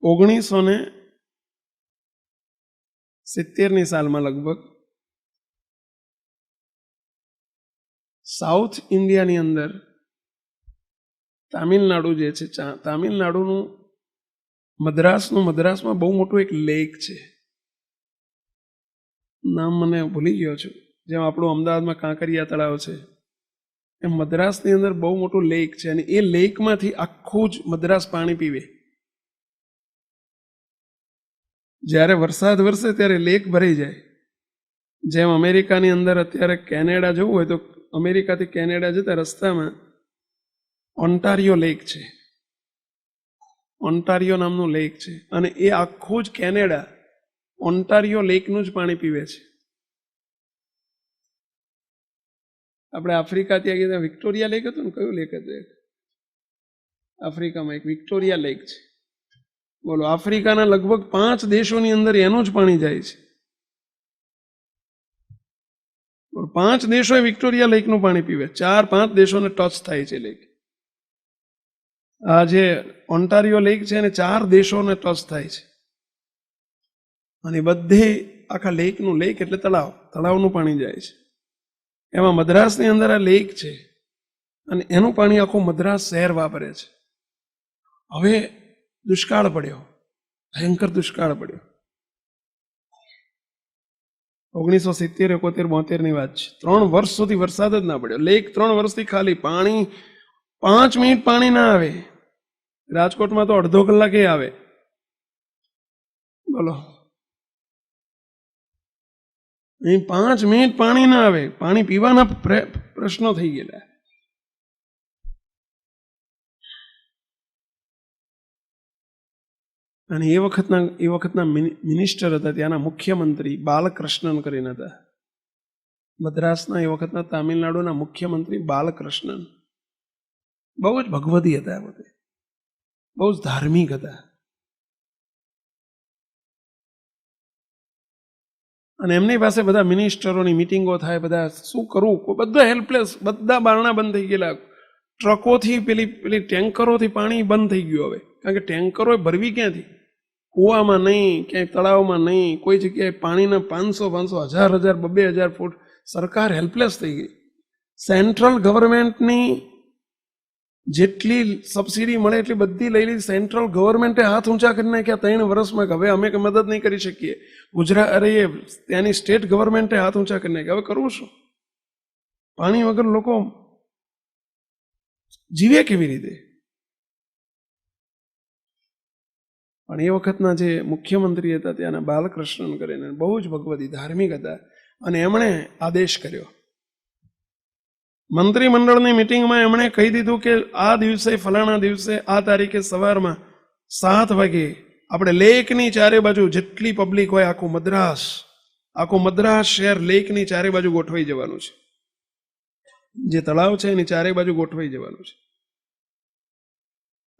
1970ની સાલમાં લગભગ સાઉથ ઇન્ડિયાની અંદર તામિલનાડુ જે છે, તામિલનાડુનું મદ્રાસમાં બહુ મોટું એક લેક છે, નામ મને ભૂલી ગયો છું. જેમ આપણું અમદાવાદમાં કાંકરિયા તળાવ છે, એમ મદ્રાસની અંદર બહુ મોટું લેક છે. અને એ લેકમાંથી આખું જ મદ્રાસ પાણી પીવે. જ્યારે વરસાદ વરસે ત્યારે લેક ભરાઈ જાય. જેમ અમેરિકાની અંદર અત્યારે કેનેડા જવું હોય તો અમેરિકાથી કેનેડા જતા રસ્તામાં ઓન્ટારિયો લેક છે, ઓન્ટારિયો નામનું લેક છે. અને એ આખું જ કેનેડા ઓન્ટારિયો લેકનું જ પાણી પીવે છે. આપણે આફ્રિકા ત્યાં ગયા વિક્ટોરિયા લેક હતું ને, કયું લેક હતું આફ્રિકામાં? એક વિક્ટોરિયા લેક છે. બોલો, આફ્રિકાના લગભગ 5 દેશોની અંદર એનું જ પાણી જાય છે. 5 દેશોએ વિક્ટોરિયા લેકનું પાણી પીવે. 4-5 દેશોને ટચ થાય છે લેક. આ જે ઓન્ટારિયો લેક છે એને 4 દેશોને ટચ થાય છે. અને બધે આખા લેકનું, લેક એટલે તળાવનું પાણી જાય છે. એમાં મદ્રાસની અંદર આ લેક છે અને એનું પાણી આખું મદ્રાસ શહેર વાપરે છે. હવે દુષ્કાળ પડ્યો, ભયંકર દુષ્કાળ પડ્યો. 1970, 71, 72ની વાત છે. 3 વર્ષ સુધી વરસાદ જ ના પડ્યો. લેક 3 વર્ષથી ખાલી. પાણી 5 મિનિટ પાણી ના આવે. રાજકોટમાં તો અડધો કલાકે આવે. બોલો, અહીં 5 મિનિટ પાણી ના આવે. પાણી પીવાના પ્રશ્નો થઈ ગયેલા. અને એ વખતના મિનિસ્ટર હતા, ત્યાંના મુખ્યમંત્રી બાલકૃષ્ણન કરીને હતા. મદ્રાસના એ વખતના તામિલનાડુના મુખ્યમંત્રી બાલકૃષ્ણન બહુ જ ભગવદી હતા, બહુ જ ધાર્મિક હતા. અને એમની પાસે બધા મિનિસ્ટરોની મિટિંગો થાય, બધા શું કરવું, બધા હેલ્પલેસ, બધા બારણા બંધ થઈ ગયેલા. ટ્રકોથી પેલી ટેન્કરોથી પાણી બંધ થઈ ગયું હવે, કારણ કે ટેન્કરો ભરવી ક્યાંથી? કૂવામાં નહીં, ક્યાંય તળાવમાં નહીં, કોઈ જગ્યાએ પાણીના 500, 1000, 2000 ફૂટ. સરકાર હેલ્પલેસ થઈ ગઈ. સેન્ટ્રલ ગવર્મેન્ટની જેટલી સબસિડી મળે એટલી બધી લઈ લીધી. સેન્ટ્રલ ગવર્મેન્ટે હાથ ઊંચા કરી નાખ્યા 3 વર્ષમાં, હવે અમે મદદ નહીં કરી શકીએ. ત્યાંની સ્ટેટ ગવર્મેન્ટે હાથ ઊંચા કરી નાખ્યા. હવે કરવું શું? પાણી વગર લોકો જીવે કેવી રીતે? પણ એ વખતના જે મુખ્યમંત્રી હતા ત્યાંના બાલકૃષ્ણન કરીને, બહુ જ ભગવદી ધાર્મિક હતા. અને એમણે આદેશ કર્યો, મંત્રીમંડળની મિટિંગમાં એમણે કહી દીધું કે આ દિવસે, ફલાણા દિવસે, આ તારીખે સવારમાં 7 વાગે આપણે લેકની ચારે બાજુ જેટલી પબ્લિક હોય, આખું મદ્રાસ શહેર લેકની ચારે બાજુ ગોઠવાઈ જવાનું છે. જે તળાવ છે એની ચારે બાજુ ગોઠવાઈ જવાનું છે.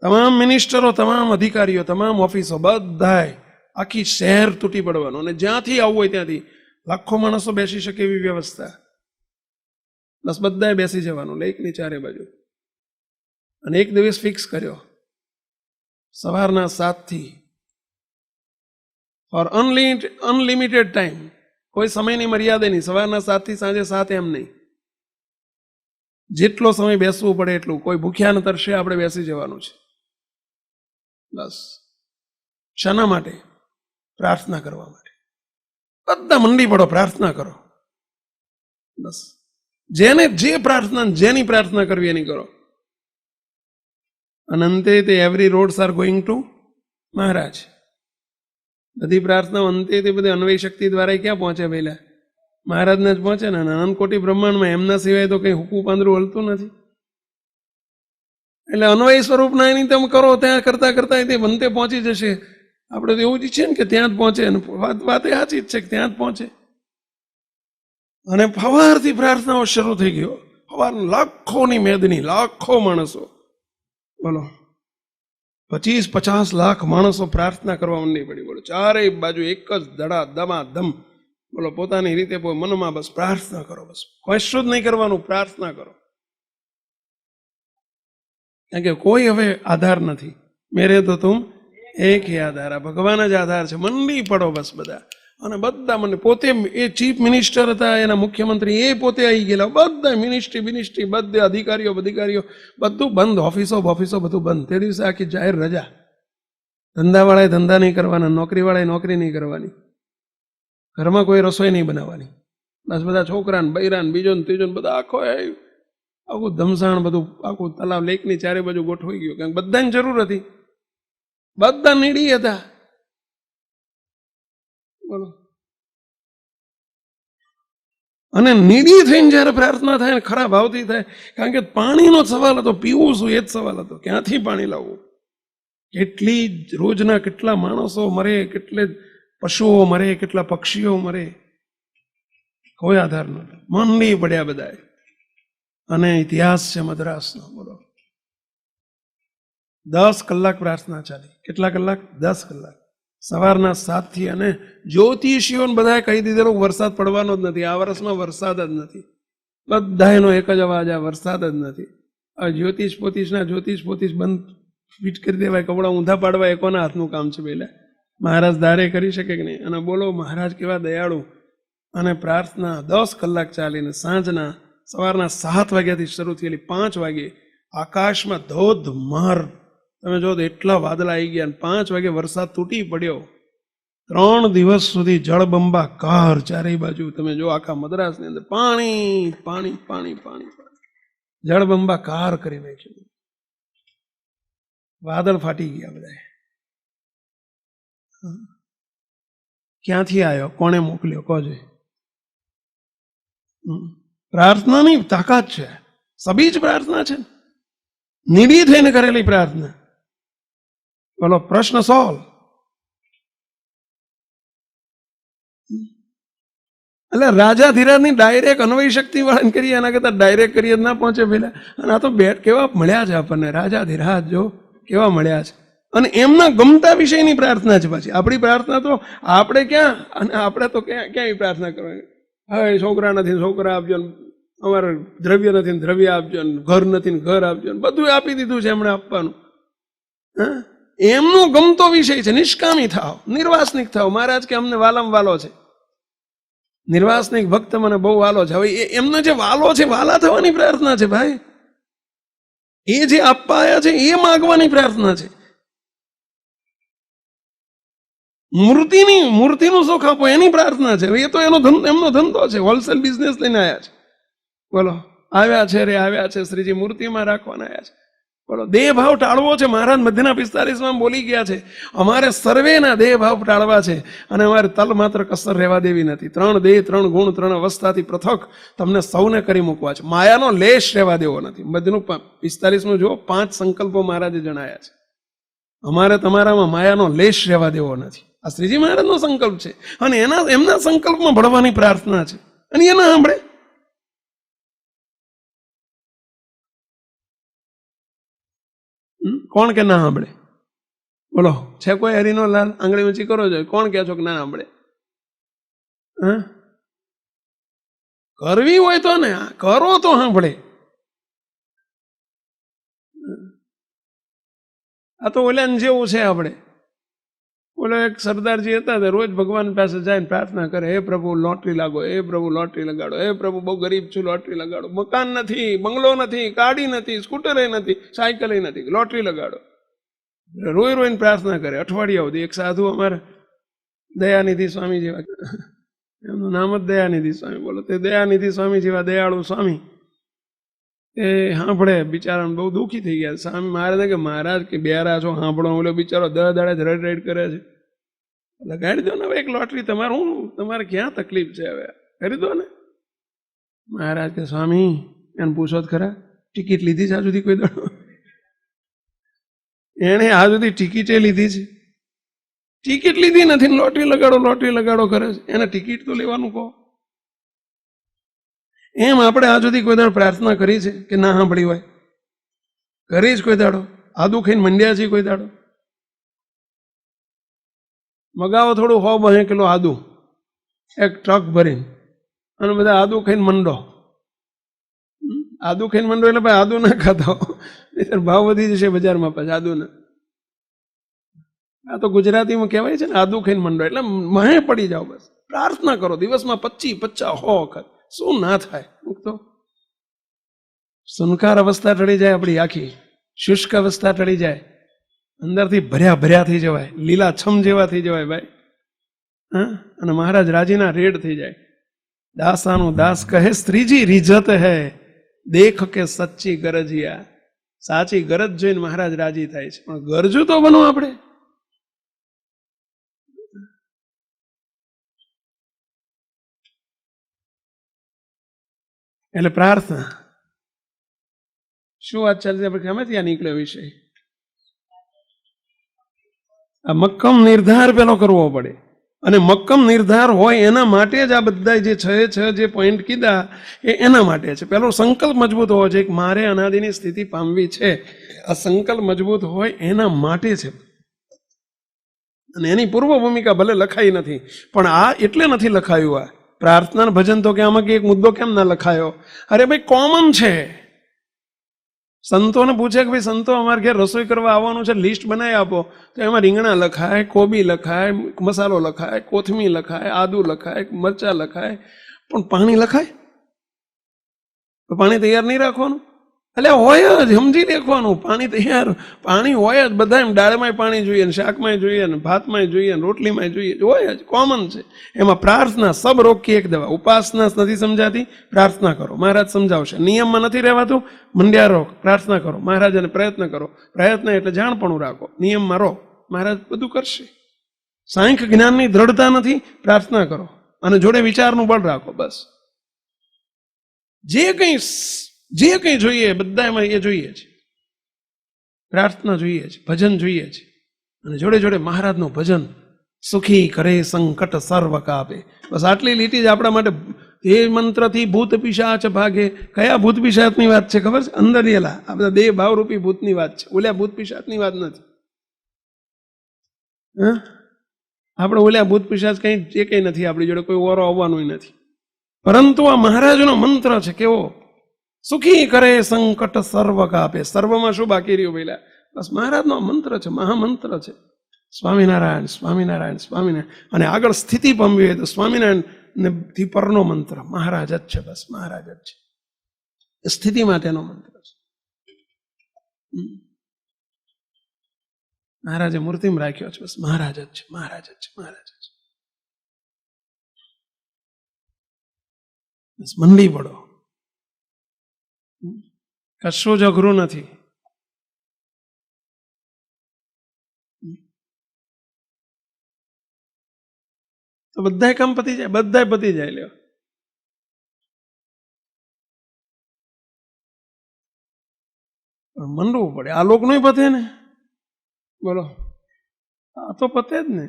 તમામ મિનિસ્ટરો, તમામ અધિકારીઓ, તમામ ઓફિસો, બધાય, આખી શહેર તૂટી પડવાનું. અને જ્યાંથી આવવું હોય ત્યાંથી લાખો માણસો બેસી શકે એવી વ્યવસ્થા. બસ બધાએ બેસી જવાનું લેકની ચારે બાજુ. અને એક દિવસ ફિક્સ કર્યો, સવારના 7થી ફોર અનલિમિટેડ ટાઈમ, કોઈ સમયની મર્યાદા નહીં. સવારના 7થી સાંજે 7 એમ નહીં, જેટલો સમય બેસવું પડે એટલું. કોઈ ભૂખ્યા ન તરસે આપણે બેસી જવાનું છે. બસ શાના માટે? પ્રાર્થના કરવા માટે. બધા મંડી પડો, પ્રાર્થના કરો. બસ જેને જે પ્રાર્થના, જેની પ્રાર્થના કરવી એની કરો. અને અંતે તે every roads are going to Maharaj. બધી પ્રાર્થનાઓ અંતે તે બધી અન્વય શક્તિ દ્વારા ક્યાં પહોંચે? પહેલા મહારાજને જ પહોંચે ને. અનંત કોટી બ્રહ્માંડમાં એમના સિવાય તો કઈ હુકું પાંદરું હલતું નથી. એટલે અન્વય સ્વરૂપના એની તમે કરો, ત્યાં કરતા કરતા તે બંતે પહોંચી જશે. આપણે તો એવું જ ઈચ્છીએ ને કે ત્યાં જ પહોંચે. વાતે સાચી જ છે કે ત્યાં જ પહોંચે. અને સવારથી પ્રાર્થનાઓ શરૂ થઈ ગયો. સવાર લાખોની મેદની, લાખો માણસો, બોલો 25-50 લાખ માણસો પ્રાર્થના કરવા માંડી પડી. બોલો ચારેય બાજુ એક જ ધડા દમા ધમ. બોલો પોતાની રીતે મનમાં બસ પ્રાર્થના કરો. બસ કશું જ નહીં કરવાનું, પ્રાર્થના કરો. કારણ કે કોઈ હવે આધાર નથી. મેરે તો તુમ એક હી આધાર. આ ભગવાન જ આધાર છે. મંડી પડો બસ બધા. અને બધા મને પોતે એ ચીફ મિનિસ્ટર હતા, એના મુખ્યમંત્રી એ પોતે આવી ગયેલા. બધા મિનિસ્ટ્રી બધે અધિકારીઓ બધું બંધ. ઓફિસો બધું બંધ. તે દિવસે આખી જાહેર રજા. ધંધાવાળાએ ધંધા નહીં કરવાના, નોકરીવાળાએ નોકરી નહીં કરવાની, ઘરમાં કોઈ રસોઈ નહીં બનાવવાની. બસ બધા છોકરાને બૈરાને બીજો ને ત્રીજો બધા આખું ધમસાણ બધું આખું તલાવ લેકની ચારે બાજુ ગોઠવાઈ ગયું. કારણ કે બધાની જરૂર હતી, બધા નીડી હતા. બોલો. અને નીડી થઈને જયારે પ્રાર્થના થાય, ખરા ભાવથી થાય. કારણ કે પાણીનો સવાલ હતો, પીવું શું એ જ સવાલ હતો. ક્યાંથી પાણી લાવવું? કેટલી રોજના કેટલા માણસો મરે, કેટલે પશુઓ મરે, કેટલા પક્ષીઓ મરે, કોઈ આધાર નહોતો. મંડી પડ્યા બધા. અને ઇતિહાસ છે મદ્રાસનો. બોલો 10 કલાક પ્રાર્થના ચાલી. કેટલા કલાક? 10 કલાક. સવારના 7 થી. અને જ્યોતિષીઓને બધાએ કહી દીધેલું વરસાદ પડવાનો જ નથી, આ વર્ષમાં વરસાદ જ નથી. બધા એનો એક જ અવાજ, આ વરસાદ જ નથી. આ જ્યોતિષ પોતીશ બંધ ફિટ કરી દેવાય, કપડા ઊંધા પાડવા એ કોના હાથનું કામ છે? પહેલા મહારાજ ધારે કરી શકે કે નહીં? અને બોલો મહારાજ કેવા દયાળુ. અને પ્રાર્થના 10 કલાક ચાલીને સાંજના સવારના 7 વાગ્યાથી શરૂ થયેલી 5 વાગે આકાશમાં ધોધમાર, તમે જો એટલા વાદળા આવી ગયા. 5 વાગે વરસાદ તૂટી પડ્યો. 3 દિવસ સુધી જળબંબાકાર ચારેય બાજુ. તમે જો આખા મદ્રાસની અંદર પાણી જળબંબાકાર કરી નાખ્યું. વાદળ ફાટી ગયા બધા. ક્યાંથી આવ્યો? કોણે મોકલ્યો? કોજે? પ્રાર્થનાની તાકાત છે. સબી જ પ્રાર્થના છે, નિડી થઈને કરેલી પ્રાર્થના. બોલો પ્રશ્ન સોલ્વ. એટલે રાજા ધીરાજની ડાયરેક્ટ અન્વય શક્તિ વાળાને કરીએ, એના કરતા ડાયરેક્ટ કરીએ ના પહોંચે પેલા. અને આ તો બેટ કેવા મળ્યા છે આપણને, રાજા ધીરાજ જો કેવા મળ્યા છે. અને એમના ગમતા વિષયની પ્રાર્થના છે. પાછી આપણી પ્રાર્થના તો આપણે ક્યાં, અને આપણે તો ક્યાં પ્રાર્થના કરવાની? હવે છોકરા નથી, છોકરા આપજો ને, અમારે દ્રવ્ય નથી ને દ્રવ્ય આપજો ને, ઘર નથી ને ઘર આપજો ને, બધું આપી દીધું છે એમણે આપવાનું. હા, એમનો ગમતો વિષય છે. નિષ્કામી થાવ, નિર્વાસનિક થાવ. મહારાજ કે અમને વાલમ વાલો છે, નિર્વાસનિક ભક્ત મને બહુ વાલો છે. હવે એમનો જે વાલો છે, વાલા થવાની પ્રાર્થના છે ભાઈ. એ જે આપવા આવ્યા છે એ માગવાની પ્રાર્થના છે. મૂર્તિનું સુખ આપો એની પ્રાર્થના છે. એ તો એમનો ધંધો છે, હોલસેલ બિઝનેસ લઈને આવ્યા છે. બોલો આવ્યા છે રે, આવ્યા છે શ્રીજી મૂર્તિમાં રાખવાના આવ્યા છે. બોલો દેહ ભાવ ટાળવો છે. મહારાજ મધ્યના 45માં બોલી ગયા છે, અમારે સર્વેના દેહ ભાવ ટાળવા છે અને અમારે તલ માત્ર કસર રહેવા દેવી નથી. 3 દેહ 3 ગુણ 3 અવસ્થાથી પૃથક તમને સૌને કરી મૂકવા છે. માયાનો લેશ રહેવા દેવો નથી. મધ્યનું 45 જુઓ, 5 સંકલ્પો મહારાજે જણાયા છે. અમારે તમારામાં માયાનો લેશ રહેવા દેવો નથી. આ શ્રીજી મહારાજનો સંકલ્પ છે. અને એમના સંકલ્પમાં ભળવાની પ્રાર્થના છે. અને એના સાંભળે. કોણ કે ના સાંભળે? બોલો છે કોઈ હરિનો લાલ? આંગળી ઊંચી કરો છો. કોણ કહે છો કે ના સાંભળે? હા, કરવી હોય તો ને કરો તો સાંભળે. આ તો ઓલ્યા જેવું છે. આપણે ઓલો એક સરદારજી હતા, તે રોજ ભગવાન પાસે જાય પ્રાર્થના કરે, હે પ્રભુ લોટરી લાગો, હે પ્રભુ લોટરી લગાડો, હે પ્રભુ બહુ ગરીબ છું લોટરી લગાડો. મકાન નથી, બંગલો નથી, ગાડી નથી, સ્કૂટર નથી, સાયકલ નથી, લોટરી લગાડો. રોઈને પ્રાર્થના કરે. અઠવાડિયા સુધી એક સાધુ અમારે દયાનિધિ સ્વામી જેવા, એમનું નામ જ દયાનિધિ સ્વામી. બોલો, તે દયાનિધિ સ્વામી જેવા દયાળુ સ્વામી એ સાંભળે, બિચારાને બહુ દુઃખી થઈ ગયા. સ્વામી મહારાજ કે મહારાજ કે બેરા છો, સાંભળો. ઓલો બિચારો દર દાડે જ રડ રડ કરે છે. લગાડી દો ને હવે એક લોટરી, તમારે ક્યાં તકલીફ છે, હવે કરી દો ને. મહારાજ કે સ્વામી એને પૂછો જ ખરા, ટિકિટ લીધી છે આ સુધી કોઈ દાડો? એને આ સુધી ટિકિટે લીધી છે? ટિકિટ લીધી નથી, લોટરી લગાડો કરે છે. એને ટિકિટ તો લેવાનું કહો. એમ આપણે આ સુધી કોઈ દાડો પ્રાર્થના કરી છે કે ના સાંભળી હોય? કરી જ કોઈ દાડો? આદુ ખાઈને મંડ્યા છે કોઈ દાડો? મગાવો થોડું 100-200 કિલો આદુ, એક ટ્રક ભરીને, અને બધા આદુ ખાઈને મંડો. આદુ ખાઈને મંડો એટલે ભાઈ આદુ ના ખાતા ભાવ વધી જશે બજારમાં પછી આદુના. આ તો ગુજરાતીમાં કહેવાય છે ને, આદુ ખાઈને મંડો એટલે મહે પડી જાઓ. બસ પ્રાર્થના કરો દિવસમાં 25-50 વખત. શું ના થાય? તો સુનકાર અવસ્થા ટળી જાય આપણી, આખી શુષ્ક અવસ્થા ટળી જાય, અંદરથી ભર્યા થઈ જવાય, લીલા છમ જેવા થઈ જવાય ભાઈ. હા, અને મહારાજ રાજીના રેડ થઈ જાય. દાસાનું દાસ કહે સ્ત્રીજી રીઝત હે, દેખ કે સચ્ચી ગરજિયા. સાચી ગરજ જોઈને મહારાજ રાજી થાય છે. પણ ગરજુ તો બનો આપણે. એટલે પ્રાર્થના. શું વાત ચાલતી આપણે ગમે ત્યાં નીકળ્યો વિષય. આ મક્કમ નિર્ધાર પેલો કરવો પડે, અને મક્કમ નિર્ધાર હોય એના માટે જ આ બધા જે 6 જે પોઈન્ટ કીધા એ એના માટે છે. પેલો સંકલ્પ મજબૂત હોવો છે કે મારે અનાદિની સ્થિતિ પામવી છે. આ સંકલ્પ મજબૂત હોય એના માટે છે. અને એની પૂર્વ ભૂમિકા ભલે લખાઈ નથી, પણ આ એટલે નથી લખાયું. આ પ્રાર્થના ભજન તો કે આમાં એક મુદ્દો કેમ ના લખાયો? અરે ભાઈ કોમન છે. સંતોને પૂછે કે ભાઈ સંતો અમારે ઘેર રસોઈ કરવા આવવાનું છે, લિસ્ટ બનાવી આપો. તો એમાં રીંગણા લખાય, કોબી લખાય, મસાલો લખાય, કોથમીર લખાય, આદુ લખાય, મરચા લખાય, પણ પાણી લખાય? તો પાણી તૈયાર નહીં રાખવાનું? એટલે હોય જ, સમજી રાખવાનું. પાણી તૈયાર, પાણી હોય જ. બધા એમ દાળમાં પાણી જોઈએ, ને શાકમાં જોઈએ, ને ભાતમાં જોઈએ, ને રોટલીમાં જોઈએ, હોય જ, કોમન છે. એમાં પ્રાર્થના સબ રોગ કી એક દવા. ઉપાસના નથી સમજાતી, પ્રાર્થના કરો, મહારાજ સમજાવશે. નિયમમાં નથી રહેવાતું, મંડ્યા રહો, પ્રાર્થના કરો, મહારાજને પ્રયત્ન કરો. પ્રયત્ન એટલે જાણપણું રાખો, નિયમમાં રહો, મહારાજ બધું કરશે. સાંખ્ય જ્ઞાનની દ્રઢતા નથી, પ્રાર્થના કરો, અને જોડે વિચારનું બળ રાખો. બસ જે કંઈ જોઈએ બધામાં એ જોઈએ છે. પ્રાર્થના જોઈએ છે, ભજન જોઈએ છે, અને જોડે જોડે મહારાજનું ભજન. સુખી કરે સંકટ સર્વ કાપે. બસ આટલી લીટી જ આપણા માટે. એ મંત્રથી ભૂત પિશાચ ભાગે. કયા ભૂત પિશાચની વાત છે ખબર છે? અંદર એલા આ બધા દેહ ભાવરૂપી ભૂતની વાત છે. ઓલ્યા ભૂત પિશાચની વાત નથી. આપણે ઓલ્યા ભૂત પિશાચ કઈ નથી આપણી જોડે, કોઈ ઓરો આવવાનું નથી. પરંતુ આ મહારાજનો મંત્ર છે કેવો? સુખી કરે સંકટ સર્વ કાપે. સર્વમાં શું બાકી રહ્યું પેલા? બસ મહારાજનો મંત્ર છે, મહામંત્ર છે. સ્વામિનારાયણ સ્વામિનારાયણ સ્વામિનારાયણ. અને આગળ સ્થિતિ પામવી હોય તો સ્વામિનારાયણ થી પરનો મંત્ર મહારાજ જ છે. બસ મહારાજ જ છે. સ્થિતિ માટેનો મંત્ર છે. મહારાજે મૂર્તિમાં રાખ્યો છે. બસ મહારાજ જ છે, મહારાજ જ છે, મહારાજ જ છે. બસ મંડી પડો. કશું જ અઘરું નથી. તો બધા કામ પતી જાય, બધા પતી જાય. લ્યો મંડવું પડે. આ લોક નહીં પતે ને, બોલો, આ તો પતે જ ને.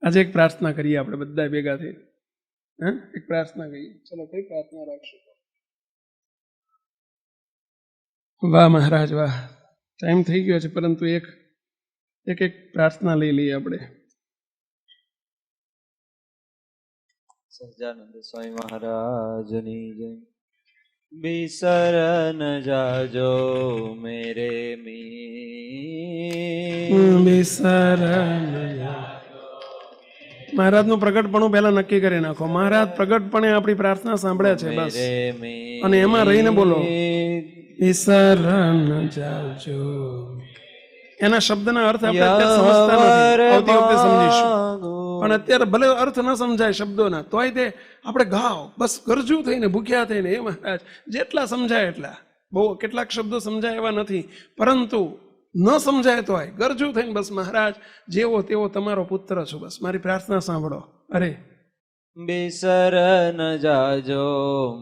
આજે એક પ્રાર્થના કરીએ આપણે બધા ભેગા થઈ. એક પ્રાર્થના કરીએ. ચલો, કઈ પ્રાર્થના રાખશું? વાહ મહારાજ વાહ. ટાઈમ થઈ ગયો છે, પરંતુ એક પ્રાર્થના લઈ લઈએ આપણે. સહજાનંદ સ્વામી મહારાજની જય. બિસર ન જાજો મેરે મી, બિસર ન જાજો. મહારાજનું પ્રગટપણું પહેલા નક્કી કરી નાખો. મહારાજ પ્રગટપણે આપણી પ્રાર્થના સાંભળે છે. બસ, અને એમાં રહીને બોલો, બિસર ન જાજો. એના શબ્દના અર્થ આપણે અત્યારે સમજતા નથી, આવતી વખતે સમજીશું. પણ અત્યારે ભલે અર્થ ન સમજાય શબ્દોના, તોય તે આપણે ગાઓ બસ ગરજુ થઈને, ભૂખ્યા થઈને, એ મહારાજ જેટલા સમજાય એટલા. બહુ કેટલાક શબ્દો સમજાય એવા નથી, પરંતુ ન સમજાય તોય ગરજુ થઈને બસ મહારાજ જેવો તેવો તમારો પુત્ર છું, બસ મારી પ્રાર્થના સાંભળો. અરે बिसर न जाजो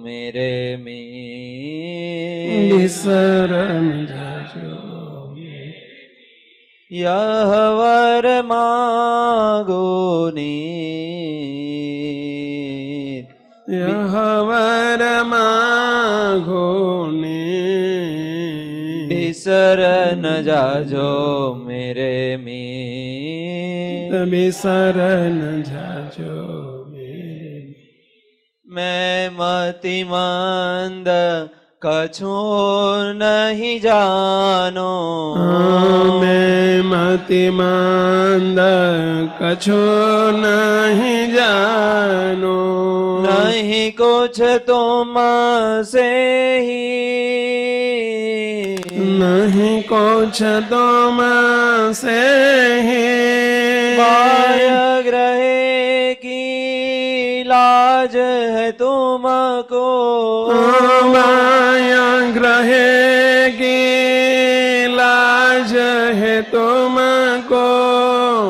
मेरे मीत, बिसर न जाजो यह वर मागो नीत, यह वर मागो नीत, बिसर न जाजो मेरे मीत, बिसर न जाजो. मैं मतिमंद कछु नहीं जानो, मैं मतिमंद कछु नहीं जानो, नहीं कुछ तुम से ही, नहीं कुछ तुम से ही, माया ग्रहे की लाज है तुमको, माया ग्रहे की लाज है तुमको,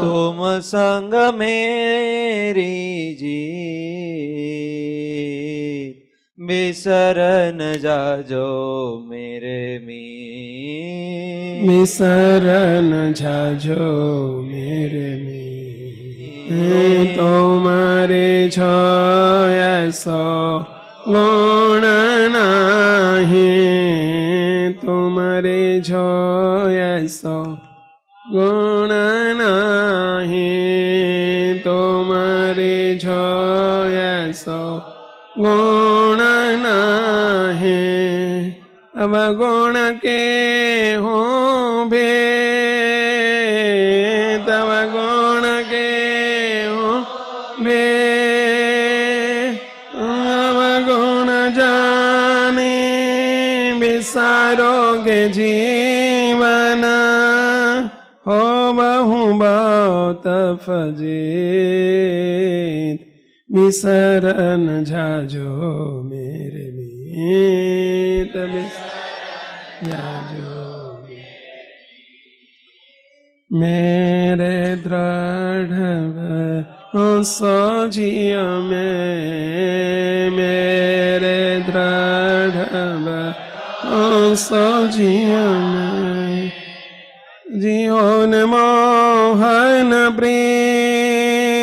तुम संग मेरी जी बिसर न जाजो मेरे मीत, बिसर न जाजो मेरे मीत. तुम्हारे छो ऐसो गुण नहीं, तुम्हारे छो ऐसो गुण नहीं, तुम्हारे छो ऐसो गुण नहीं, अब गुण के हूँ भी, तब गुण के हूँ भी, अब गुण जाने बिसारोगे जीवन, हो बहु बहुत फजीत, बिसर न जाजो मेरे मीत, बिसर जाजो मेरे दृढ़ सोचियो में, मेरे दृढ़ सोचियो में, जीवन मोहन प्रीत,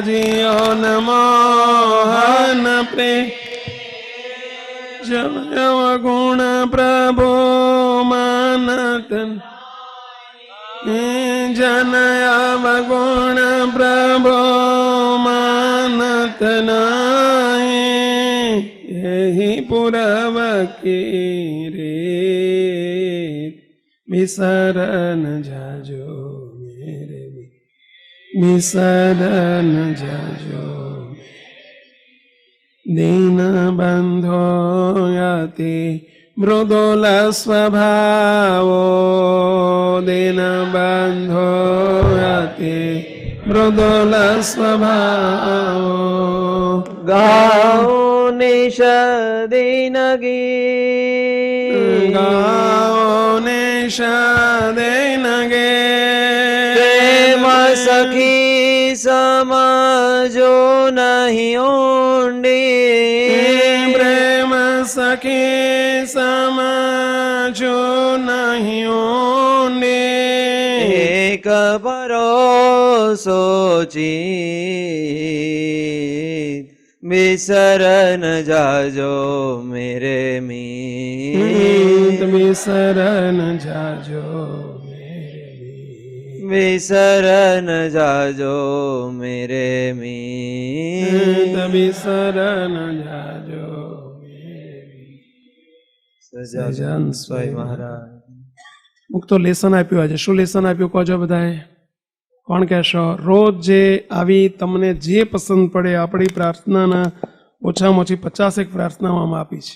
जीवन मोहन प्रीत, जब गुण प्रभु मानतन, जन अवगुण प्रभु मानत नाहि, यही पुरव की रीत, बिसर न जाजो मेरे मीत, बिसर न जाजो. दीन बंधो यति मृदुल स्वभावो, दीन बंधो यति मृदुल स्वभावो, गाओ निश दिन गीत, गाओ निश दिन गीत, प्रेम सखी समझो नहीं ऊंडी, प्रेम सखी समझो नहीं ऊंडी, एक भरोसो चित, बिसर न जाजो मेरे मीत, बिसर न जाजो मेरे मीत, बिसर न जाजो मेरे मीत, बिसर न जाजो मेरे मीत. સજાન સ્વાય મહારાજ. મુક તો લેસન આપ્યું, આજે શું લેસન આપ્યું કહો બધાએ? કોણ કહેશો? રોજ જે આવી તમને જે પસંદ પડે આપણી પ્રાર્થનાના ઓછામાં ઓછી 50 પ્રાર્થનાઓ આમાં આપી છે.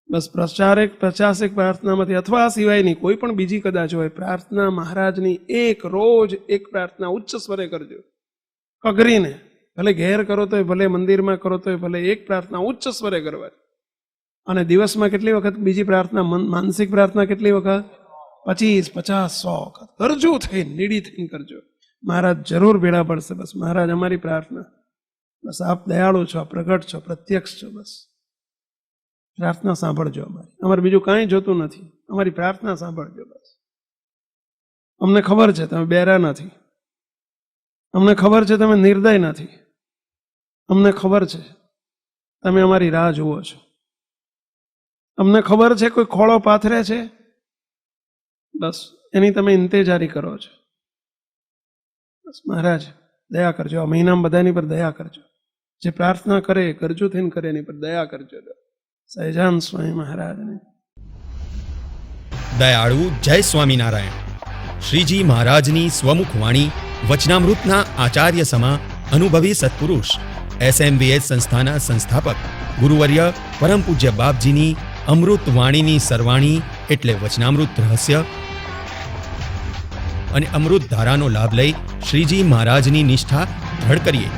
બસ 50 પ્રાર્થનામાંથી અથવા આ સિવાયની કોઈ પણ બીજી કદાચ હોય પ્રાર્થના મહારાજની રોજ એક પ્રાર્થના ઉચ્ચ સ્વરે કરજો, કગરીને. ભલે ઘેર કરો તોય, ભલે મંદિરમાં કરો તોય, ભલે એક પ્રાર્થના ઉચ્ચ સ્વરે કરવા. અને દિવસમાં કેટલી વખત બીજી પ્રાર્થના, માનસિક પ્રાર્થના કેટલી વખત? 25, 50, 100 વખત કરજો. થઈને નીડી થઈને કરજો. મહારાજ જરૂર ભેળા પડશે. બસ મહારાજ અમારી પ્રાર્થના, બસ આપ દયાળુ છો, પ્રગટ છો, પ્રત્યક્ષ છો, બસ પ્રાર્થના સાંભળજો. અમારે બીજું કાંઈ જોતું નથી, અમારી પ્રાર્થના સાંભળજો. બસ અમને ખબર છે તમે બેરા નથી, અમને ખબર છે તમે નિર્દય નથી, અમને ખબર છે તમે અમારી રાહ જુઓ છો, અમને ખબર છે કોઈ ખોળો પાથરે છે, બસ એની તમે ઇંતેજારી કરો છો. બસ મહારાજ દયા કરજો. આ મહિનામાં બધાની પર દયા કરજો. જે પ્રાર્થના કરે કરજો થઈને કરે, એની પર દયા કરજો. સહજાન સ્વામી મહારાજને દયાળુ જય સ્વામિનારાયણ. શ્રીજી મહારાજની સ્વમુખ વાણી વચનામૃતના આચાર્ય સમા અનુભવી સત્પુરુષ SMVS સંસ્થાના સંસ્થાપક ગુરુવર્ય પરમ પૂજ્ય બાપજીની અમૃત વાણીની સરવાણી એટલે વચનામૃત રહસ્ય અને અમૃત ધારાનો લાભ લઈ શ્રીજી મહારાજની નિષ્ઠા દ્રઢ કરીએ.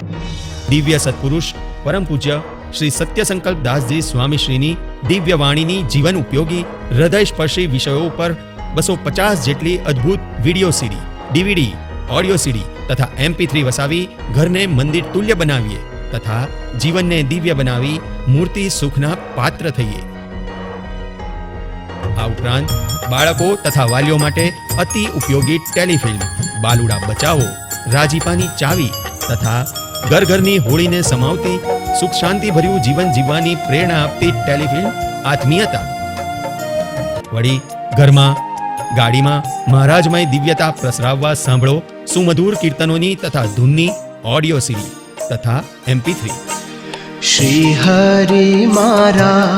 દિવ્ય સત્પુરુષ પરમ પૂજ્ય શ્રી સત્ય સંકલ્પ દાસજી સ્વામીશ્રીની દિવ્ય વાણીની જીવન ઉપયોગી હૃદયસ્પર્શી વિષયો પર 250 જેટલી અદ્ભુત વિડીયો સીડી, DVD, ઓડિયો સીડી તથા MP3 વસાવી ઘરને મંદિર તુલ્ય બનાવીએ તથા જીવનને દિવ્ય બનાવી મૂર્તિ સુખના પાત્ર થઈએ. આ ઉપરાંત બાળકો તથા વાલીઓ માટે અતિ ઉપયોગી ટેલિફિલ્મ બાલુડા બચાવો, રાજીપાની ચાવી તથા ઘર ઘરની હોળીને સમાવતી સુખ શાંતિ ભર્યું જીવન જીવવાની પ્રેરણા આપતી ટેલિફિલ્મ આત્મીયતા. વળી ઘરમાં ગાડીમાં મહારાજમય દિવ્યતા પ્રસરાવવા સાંભળો સુમધુર કીર્તનોની તથા ધૂનની ઓડિયો સીડી તથા MP3. શ્રી હરિ મારા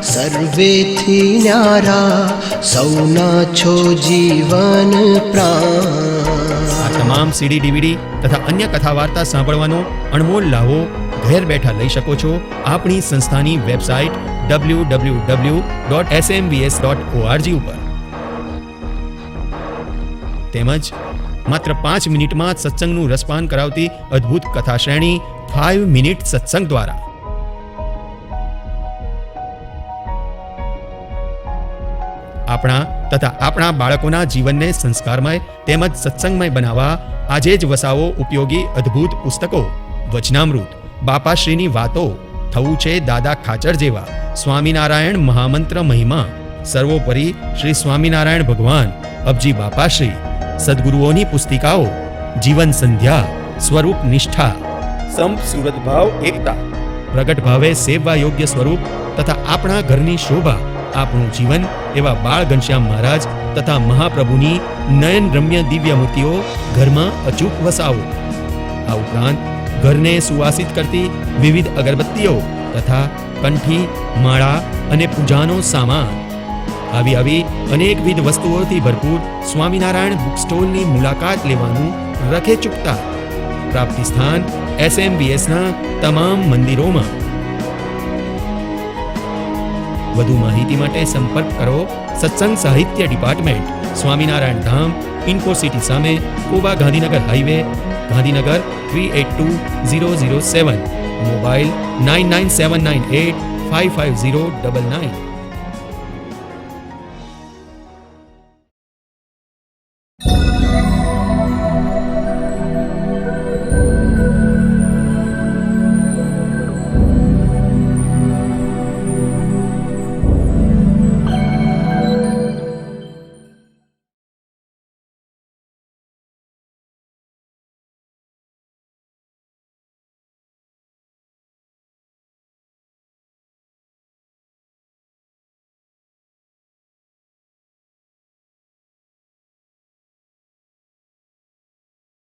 સર્વેથી ન્યારા, સૌના છો જીવન પ્રાણ. આ તમામ CD, DVD તથા અન્ય કથા વાર્તા સાંભળવાનો અણમોલ લાવો ઘેર બેઠા લઈ શકો છો આપણી સંસ્થાની વેબસાઇટ www.smvs.org ઉપર. તેમજ માત્ર 5 મિનિટમાં સત્સંગનું રસપાન કરાવતી અદ્ભુત કથા શ્રેણી 5 મિનિટ સત્સંગ દ્વારા. આપણા તથા આપણા બાળકોના જીવનને સંસ્કારમય તેમજ સત્સંગમય બનાવવા આજે જ વસાવો ઉપયોગી અદ્ભુત પુસ્તકો વચનામૃત, બાપાશ્રીની વાતો, થવું છે દાદા ખાચર જેવા, સ્વામિનારાયણ મહામંત્ર મહિમા, સર્વોપરી શ્રી સ્વામિનારાયણ ભગવાન, અબજી બાપાશ્રી, સદગુરુઓની પુસ્તિકાઓ, જીવન સંધ્યા, સ્વરૂપ નિષ્ઠા, સંપ સુરત ભાવ એકતા, પ્રગટ ભાવે સેવવા યોગ્ય સ્વરૂપ તથા આપણા ઘરની શોભા, આપણું જીવન એવા બાળ ઘનશ્યામ મહારાજ તથા મહાપ્રભુની નયન રમ્ય દિવ્ય મૂર્તિઓ ઘરમાં અચૂક વસાવો. આ ઉપરાંત ઘરને સુવાસિત કરતી વિવિધ અગરબત્તીઓ તથા કંઠી, માળા અને પૂજાનો સામાન, આવી અનેકવિધ વસ્તુઓથી ભરપૂર સ્વામિનારાયણ બુક સ્ટોલની મુલાકાત લેવાનું રખે ચૂકતા. પ્રાપ્તિ સ્થાન SMVSના તમામ મંદિરોમાં. વધુ માહિતી માટે સંપર્ક કરો સત્સંગ સાહિત્ય ડિપાર્ટમેન્ટ, સ્વામિનારાયણ ધામ, ઇન્ફોસિટી સામે, કોબા ગાંધીનગર હાઈવે, ગાંધીનગર 382007. મોબાઈલ 9979855099.